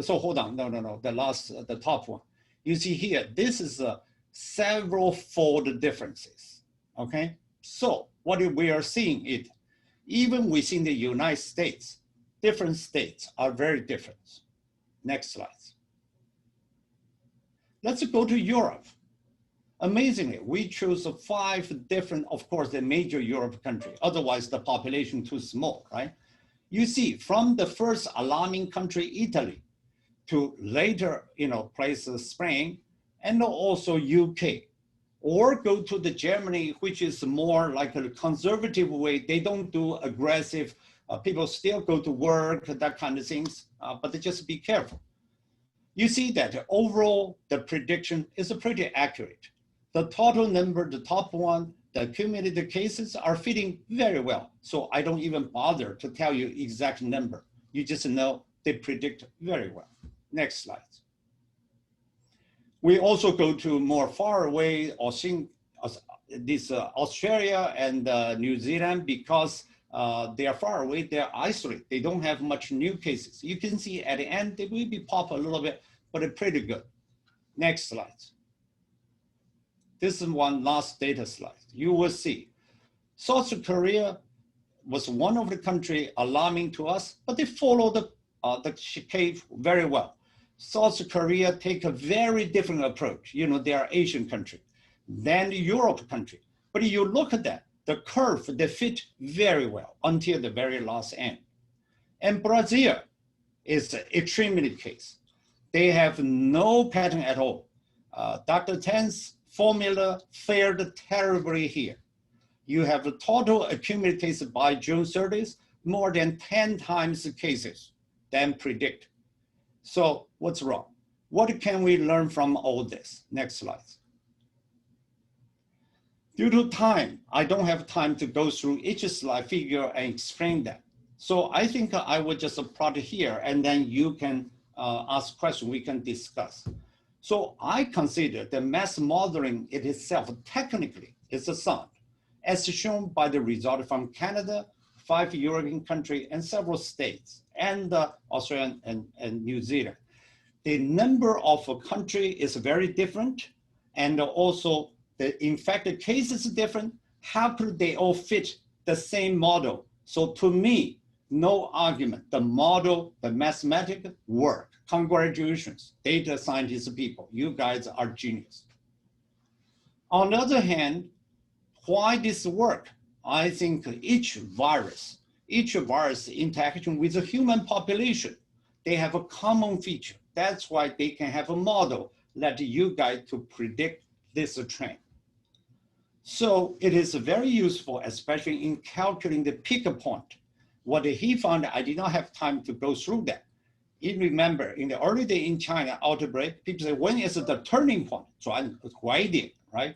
So hold on, no, the top one. You see here, this is several fold differences, okay? So what we are seeing is, even within the United States, different states are very different. Next slide. Let's go to Europe. Amazingly, we chose 5 different, of course, the major Europe country, otherwise the population too small, right? You see from the first alarming country, Italy, to later, places Spain, and also UK, or go to the Germany, which is more like a conservative way. They don't do aggressive, people still go to work, that kind of things, but they just be careful. You see that overall, the prediction is pretty accurate. The total number, the top one, the accumulated cases are fitting very well. So I don't even bother to tell you exact number. You just know they predict very well. Next slide. We also go to more far away, Australia and New Zealand, because they are far away, they're isolated. They don't have much new cases. You can see at the end, they will be pop a little bit, but it's pretty good. Next slide. This is one last data slide. You will see South Korea was one of the countries alarming to us, but they followed the cave very well. South Korea take a very different approach. They are Asian country than the Europe country. But you look at that, the curve, they fit very well until the very last end. And Brazil is extremely case. They have no pattern at all. Dr. Tan's formula failed terribly here. You have the total accumulated cases by June 30th, more than 10 times the cases than predict. So what's wrong? What can we learn from all this? Next slide. Due to time, I don't have time to go through each slide figure and explain that. So I think I would just plot here and then you can ask questions we can discuss. So I consider the mass modeling it itself technically is sound, as shown by the result from Canada, 5 European countries, and several states, and Australia and New Zealand. The number of countries is very different, and also the infected cases is different. How could they all fit the same model? So to me, no argument. The model, the mathematics work. Congratulations, data scientist people. You guys are genius. On the other hand, why this work? I think each virus interaction with the human population, they have a common feature. That's why they can have a model that you guys to predict this trend. So it is very useful, especially in calculating the peak point. What he found, I did not have time to go through that. You remember, in the early day in China outbreak, people say, when is the turning point? So right?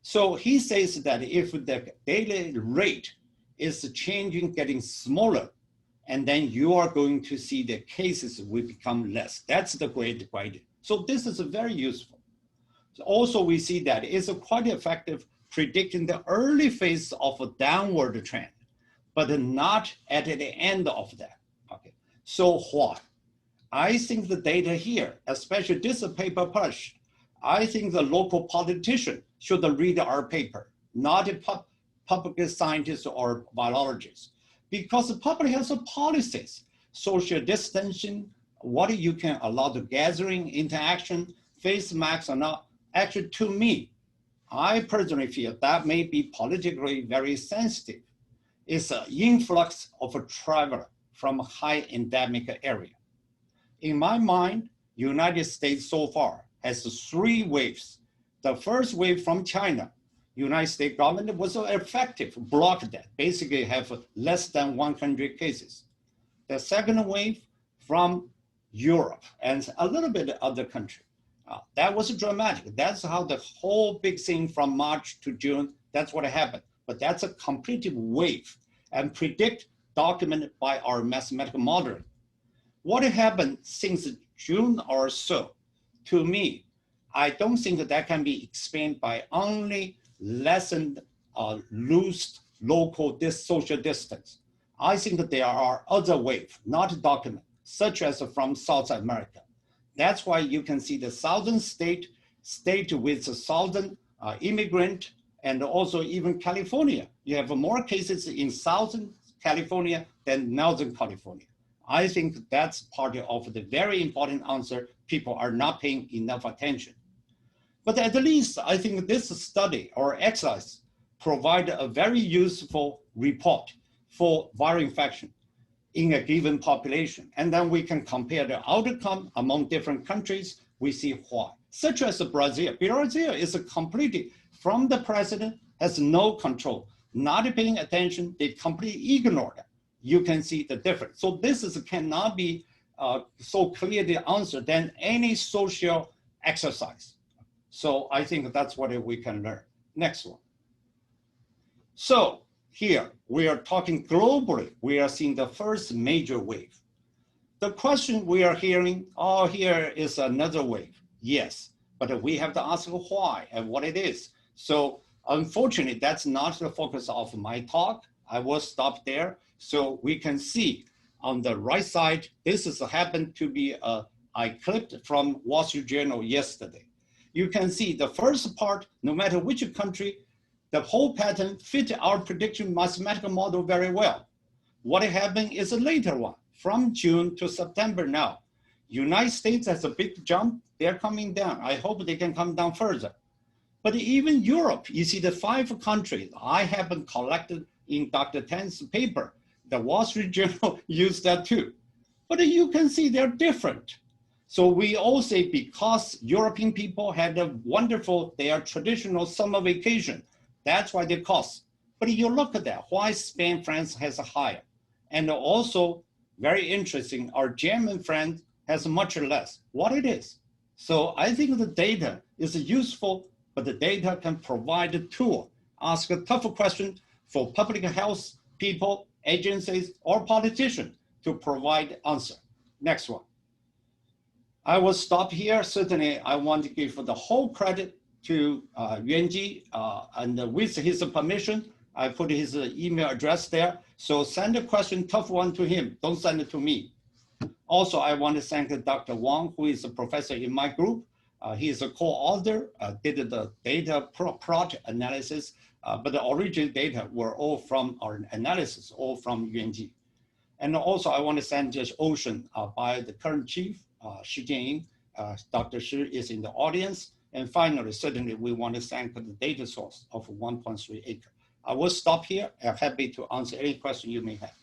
So he says that if the daily rate is changing, getting smaller, and then you are going to see the cases will become less. That's the great idea. So this is very useful. So also, we see that it's quite effective predicting the early phase of a downward trend, but not at the end of that. Okay. So why? I think the data here, especially this paper published, I think the local politician should read our paper, not a public scientist or biologist, because the public has policies, social distancing, what you can allow the gathering, interaction, face masks or not. Actually, to me, I personally feel that may be politically very sensitive. It's an influx of a traveler from a high endemic area. In my mind, United States so far has 3 waves. The first wave from China, United States government was effective, blocked that, basically have less than 100 cases. The second wave from Europe and a little bit of other country. That was dramatic. That's how the whole big thing from March to June, that's what happened. But that's a complete wave and documented by our mathematical modeling. What happened since June or so, to me, I don't think that can be explained by only lessened loose local social distance. I think that there are other waves not documented, such as from South America. That's why you can see the southern state with the southern immigrant, and also even California. You have more cases in southern California than northern California. I think that's part of the very important answer. People are not paying enough attention. But at least I think this study or exercise provide a very useful report for viral infection in a given population. And then we can compare the outcome among different countries. We see why. Such as Brazil. Brazil is completely, from the president, has no control, not paying attention, they completely ignore it. You can see the difference. So this cannot be so clearly answered than any social exercise. So I think that's what we can learn. Next one. So here we are talking globally. We are seeing the first major wave. The question we are hearing, oh, here is another wave. Yes, but we have to ask why and what it is. So unfortunately, that's not the focus of my talk. I will stop there. So we can see on the right side, this is happened to be, I clipped from Wall Street Journal yesterday. You can see the first part, no matter which country, the whole pattern fit our prediction mathematical model very well. What happened is a later one, from June to September now. United States has a big jump, they're coming down. I hope they can come down further. But even Europe, you see the 5 countries I haven't collected in Dr. Tan's paper. The Wall Street Journal used that too. But you can see they're different. So we all say because European people had a wonderful, their traditional summer vacation, that's why they cost. But you look at that, why Spain, France has a higher? And also, very interesting, our German friend has much less. What it is? So I think the data is useful, but the data can provide a tool, ask a tougher question for public health people, agencies, or politicians to provide answer. Next one. I will stop here. Certainly, I want to give the whole credit to Yuanji, and with his permission, I put his email address there. So send a question, tough one to him. Don't send it to me. Also, I want to thank Dr. Wang, who is a professor in my group. He is a co-author, did the data plot analysis, but the original data were all from our analysis, all from Yuanji. And also, I want to thank Judge Ocean by the current chief, Shi Jianying. Dr. Shi is in the audience. And finally, certainly, we want to thank the data source of 1.3 acre. I will stop here. I'm happy to answer any question you may have.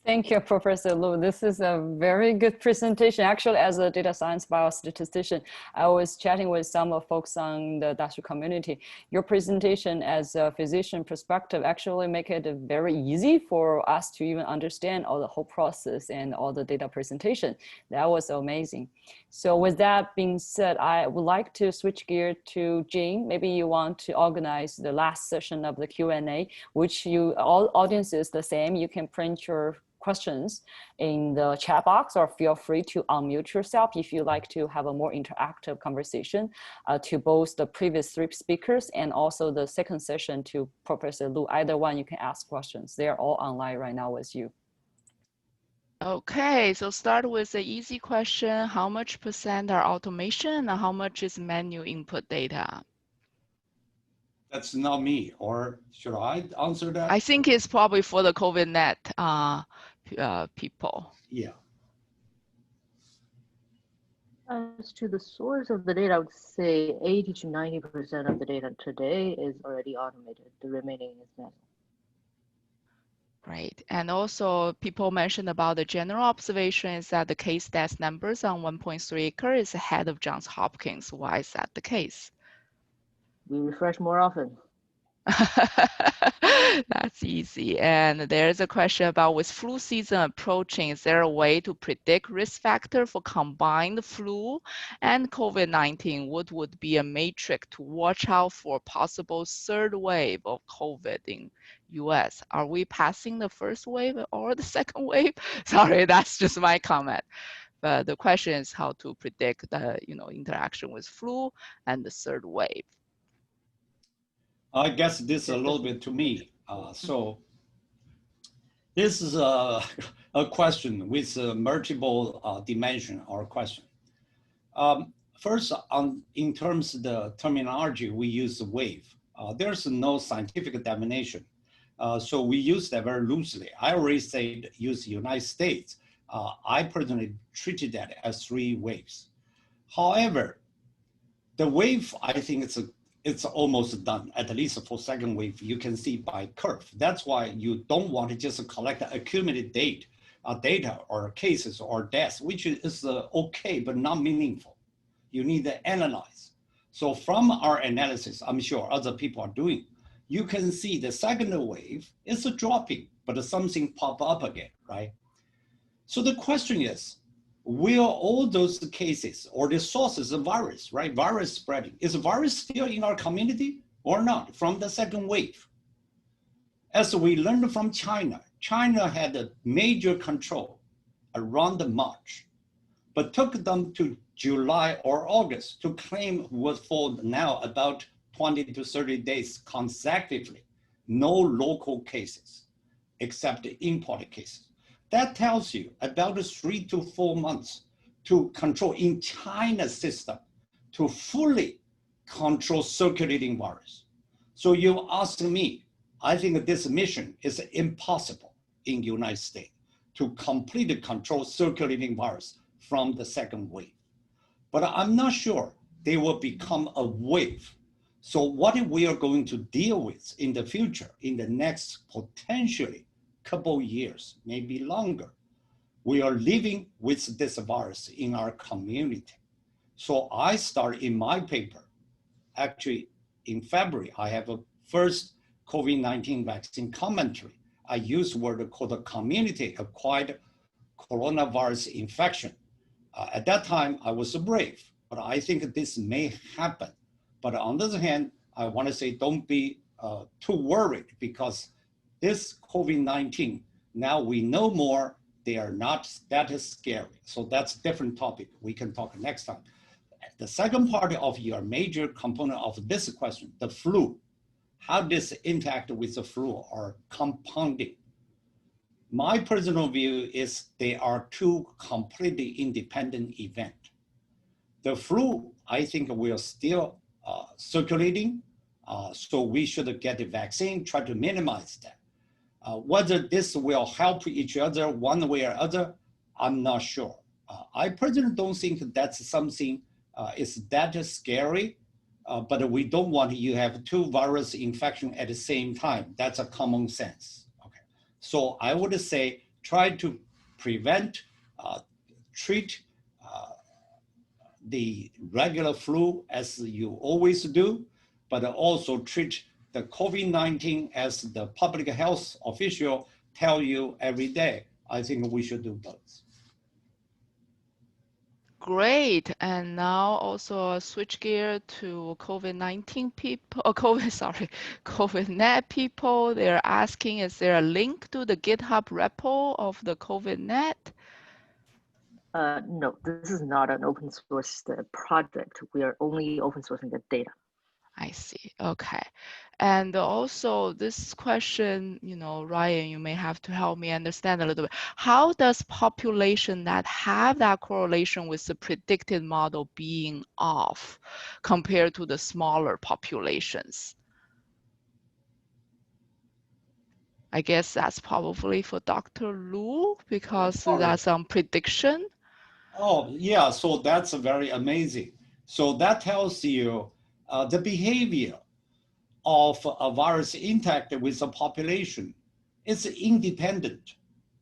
Thank you, Professor Lu. This is a very good presentation. Actually, as a data science biostatistician, I was chatting with some of folks on the Dashi community. Your presentation as a physician perspective actually make it very easy for us to even understand all the whole process and all the data presentation. That was amazing. So with that being said, I would like to switch gear to Jane. Maybe you want to organize the last session of the Q&A, which all audiences the same. You can print your questions in the chat box, or feel free to unmute yourself if you like to have a more interactive conversation to both the previous 3 speakers and also the second session to Professor Lu. Either one, you can ask questions. They're all online right now with you. Okay, so start with the easy question. How much % are automation and how much is manual input data? That's not me, or should I answer that? I think it's probably for the COVID-net people. Yeah. As to the source of the data, I would say 80 to 90% of the data today is already automated. The remaining is manual. Right, and also people mentioned about the general observation is that the case death numbers on 1.3 acre is ahead of Johns Hopkins. Why is that the case? We refresh more often. That's easy. And there's a question about with flu season approaching, is there a way to predict risk factor for combined flu and COVID-19? What would be a metric to watch out for possible 3rd wave of COVID in US? Are we passing the 1st wave or the 2nd wave? Sorry, that's just my comment. But the question is how to predict the interaction with flu and the 3rd wave. I guess this is a little bit to me. So this is a question with multiple dimension or question. First, in terms of the terminology, we use wave. There's no scientific definition. So we use that very loosely. I already said use United States. I personally treated that as 3 waves. However, the wave, I think it's almost done, at least for 2nd wave, you can see by curve. That's why you don't want to just collect accumulated data or cases or deaths, which is okay, but not meaningful. You need to analyze. So from our analysis, I'm sure other people are doing, you can see the 2nd wave is dropping, but something pop up again, right? So the question is, will all those cases or the sources of virus, right? Virus spreading, is virus still in our community or not from the 2nd wave? As we learned from China, China had a major control around March, but took them to July or August to claim was for now about 20 to 30 days consecutively, no local cases except the imported cases. That tells you about 3 to 4 months to control in China's system to fully control circulating virus. So you ask me, I think this mission is impossible in the United States to completely control circulating virus from the 2nd wave. But I'm not sure they will become a wave. So what we are going to deal with in the future, in the next potentially couple years, maybe longer, we are living with this virus in our community. So I start in my paper, actually in February, I have a first COVID-19 vaccine commentary. I use a word called a community-acquired coronavirus infection. At that time, I was brave, but I think this may happen. But on the other hand, I want to say don't be too worried, because this COVID-19, now we know more, they are not that scary. So that's a different topic. We can talk next time. The second part of your major component of this question, the flu, how this interact with the flu or compounding. My personal view is they are 2 completely independent events. The flu, I think we're still circulating, so we should get the vaccine, try to minimize that. Whether this will help each other one way or other, I'm not sure. I personally don't think that's something is that scary, but we don't want you have 2 virus infection at the same time. That's a common sense. Okay. So I would say try to prevent, treat the regular flu as you always do, but also treat the COVID-19 as the public health official tell you every day. I think we should do both. Great. And now also switch gear to COVID-19 people, or COVID-net people. They're asking, is there a link to the GitHub repo of the COVID-net? No, this is not an open source project. We are only open sourcing the data. I see. Okay. And also this question, Ryan, you may have to help me understand a little bit. How does population that have that correlation with the predicted model being off compared to the smaller populations? I guess that's probably for Dr. Lu, because that's some prediction. Oh, yeah, so that's very amazing. So that tells you the behavior of a virus intact with a population is independent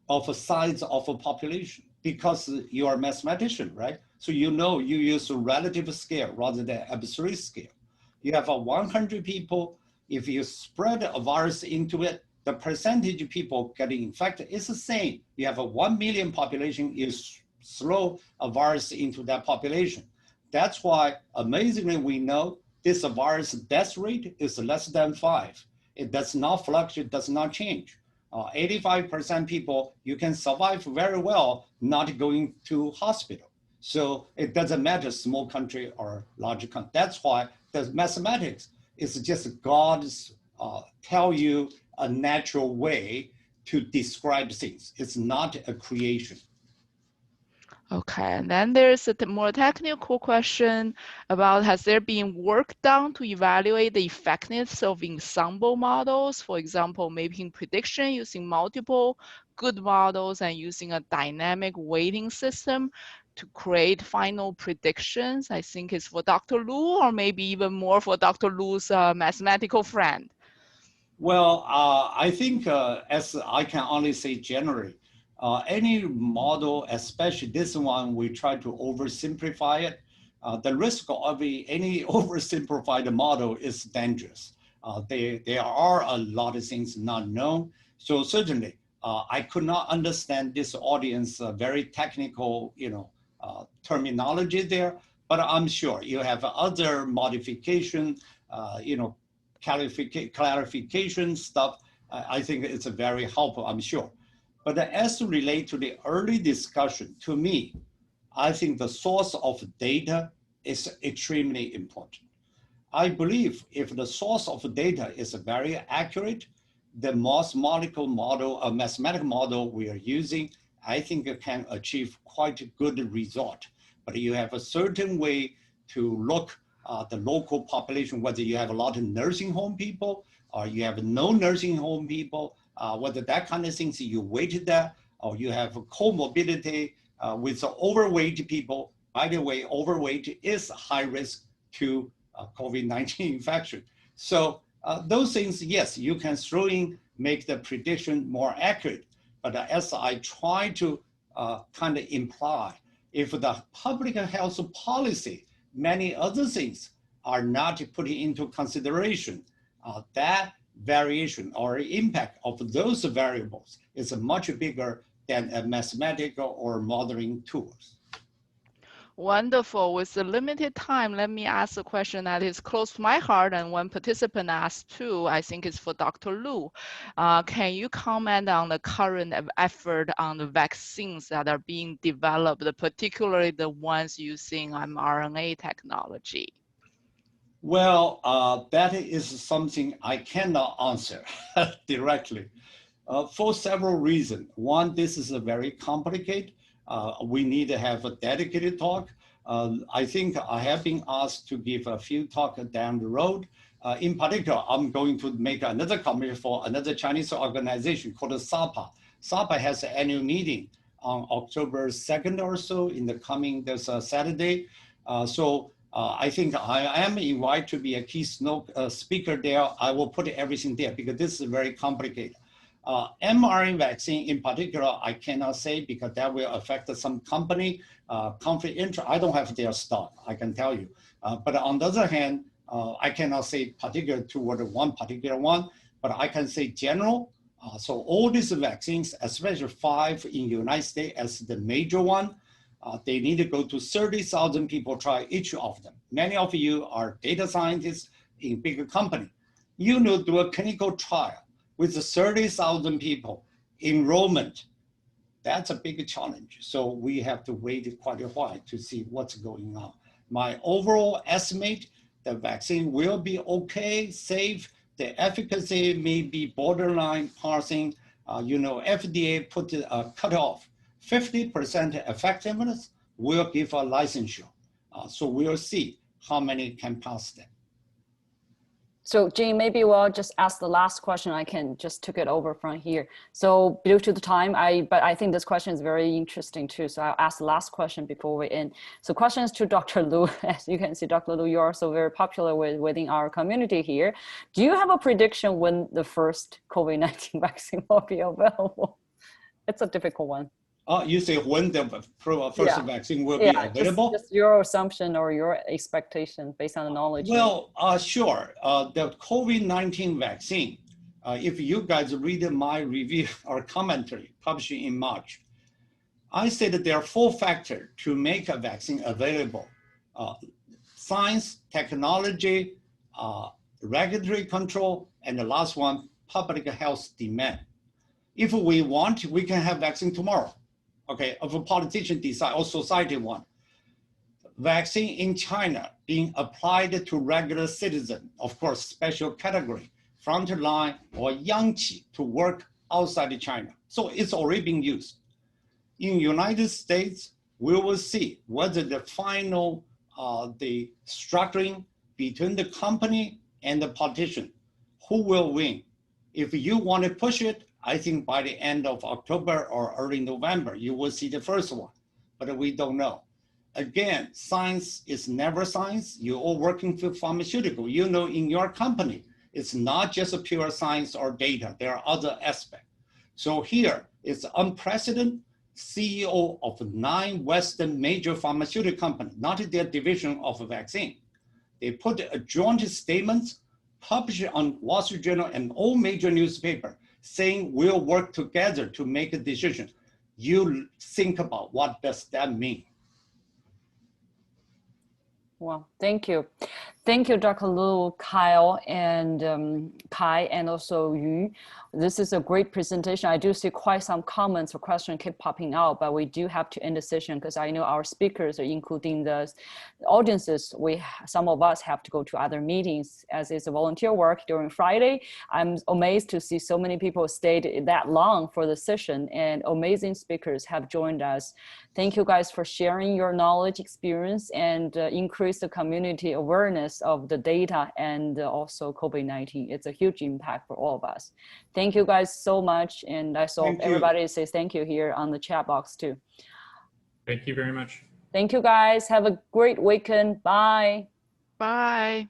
of the size of a population, because you are a mathematician, right? So you use a relative scale rather than absolute scale. You have 100 people, if you spread a virus into it, the percentage of people getting infected is the same. You have a 1 million population, you throw a virus into that population. That's why, amazingly, we know this virus death rate is less than 5. It does not fluctuate, does not change. 85% people, you can survive very well not going to hospital. So it doesn't matter small country or large country. That's why the mathematics is just God's tell you a natural way to describe things. It's not a creation. Okay, and then there's a more technical question about, has there been work done to evaluate the effectiveness of ensemble models? For example, making prediction using multiple good models and using a dynamic weighting system to create final predictions. I think it's for Dr. Lu, or maybe even more for Dr. Lu's mathematical friend. Well, I think as I can only say generally, any model, especially this one, we try to oversimplify it. The risk of any oversimplified model is dangerous. There are a lot of things not known. So certainly, I could not understand this audience very technical, terminology there. But I'm sure you have other modification, clarification stuff. I think it's very helpful, I'm sure. But as to relate to the early discussion, to me, I think the source of data is extremely important. I believe if the source of data is very accurate, the Moss molecule model, a mathematical model we are using, I think it can achieve quite a good result. But you have a certain way to look at the local population, whether you have a lot of nursing home people or you have no nursing home people, whether that kind of things you weighted that, or you have a comorbidity with overweight people. By the way, overweight is high risk to COVID-19 infection. So those things, yes, you can throw in, make the prediction more accurate. But as I try to kind of imply, if the public health policy, many other things are not put into consideration, that variation or impact of those variables is much bigger than a mathematical or modeling tools. Wonderful. With the limited time, let me ask a question that is close to my heart, and one participant asked too. I think it's for Dr. Lu. Can you comment on the current effort on the vaccines that are being developed, particularly the ones using mRNA technology? Well, that is something I cannot answer directly for several reasons. One, this is a very complicated. We need to have a dedicated talk. I think I have been asked to give a few talks down the road. In particular, I'm going to make another comment for another Chinese organization called SAPA. SAPA has an annual meeting on October 2nd or so in the coming, there's a Saturday. I think I am invited to be a keynote speaker there. I will put everything there because this is very complicated. mRNA vaccine in particular, I cannot say because that will affect some company conflict interest. I don't have their stock, I can tell you. But on the other hand, I cannot say particular toward one particular one, but I can say general. So all these vaccines, especially 5 in the United States as the major one, they need to go to 30,000 people try each of them. Many of you are data scientists in bigger company. You know, do a clinical trial with 30,000 people, enrollment, that's a big challenge. So we have to wait quite a while to see what's going on. My overall estimate, the vaccine will be okay, safe. The efficacy may be borderline passing. You know, FDA put a cutoff. 50% effectiveness will give a licensure. So we'll see how many can pass that. So Jean, maybe we'll just ask the last question. I can just took it over from here. So due to the time, but I think this question is very interesting too. So I'll ask the last question before we end. So questions to Dr. Lu. As you can see, Dr. Lu, you're also very popular within our community here. Do you have a prediction when the first COVID-19 vaccine will be available? It's a difficult one. You say when the first vaccine will be available? Just your assumption or your expectation based on the knowledge. Well, sure. The COVID-19 vaccine, if you guys read my review or commentary published in March, I said that there are 4 factors to make a vaccine available. Science, technology, regulatory control, and the last one, public health demand. If we want, we can have vaccine tomorrow. Okay, if a politician decide or society want. Vaccine in China being applied to regular citizen, of course, special category, frontline or Yangqi to work outside China. So it's already being used. In United States, we will see whether the final, the structuring between the company and the politician, who will win. If you want to push it, I think by the end of October or early November, you will see the first one, but we don't know. Again, science is never science. You're all working for pharmaceutical. You know, in your company, it's not just a pure science or data. There are other aspects. So here is unprecedented. CEO of 9 Western major pharmaceutical companies, not their division of a vaccine. They put a joint statement published on Wall Street Journal and all major newspapers, saying we'll work together to make a decision. You think about what does that mean? Well, thank you. Thank you, Dr. Lu, Kyle, and Kai, and also Yu. This is a great presentation. I do see quite some comments or questions keep popping out, but we do have to end the session because I know our speakers are including the audiences. Some of us have to go to other meetings as it's a volunteer work during Friday. I'm amazed to see so many people stayed that long for the session, and amazing speakers have joined us. Thank you guys for sharing your knowledge, experience, and increase the community awareness of the data and also COVID-19. It's a huge impact for all of us. Thank you guys so much. And I saw everybody says thank you here on the chat box too. Thank you very much. Thank you guys. Have a great weekend. Bye. Bye.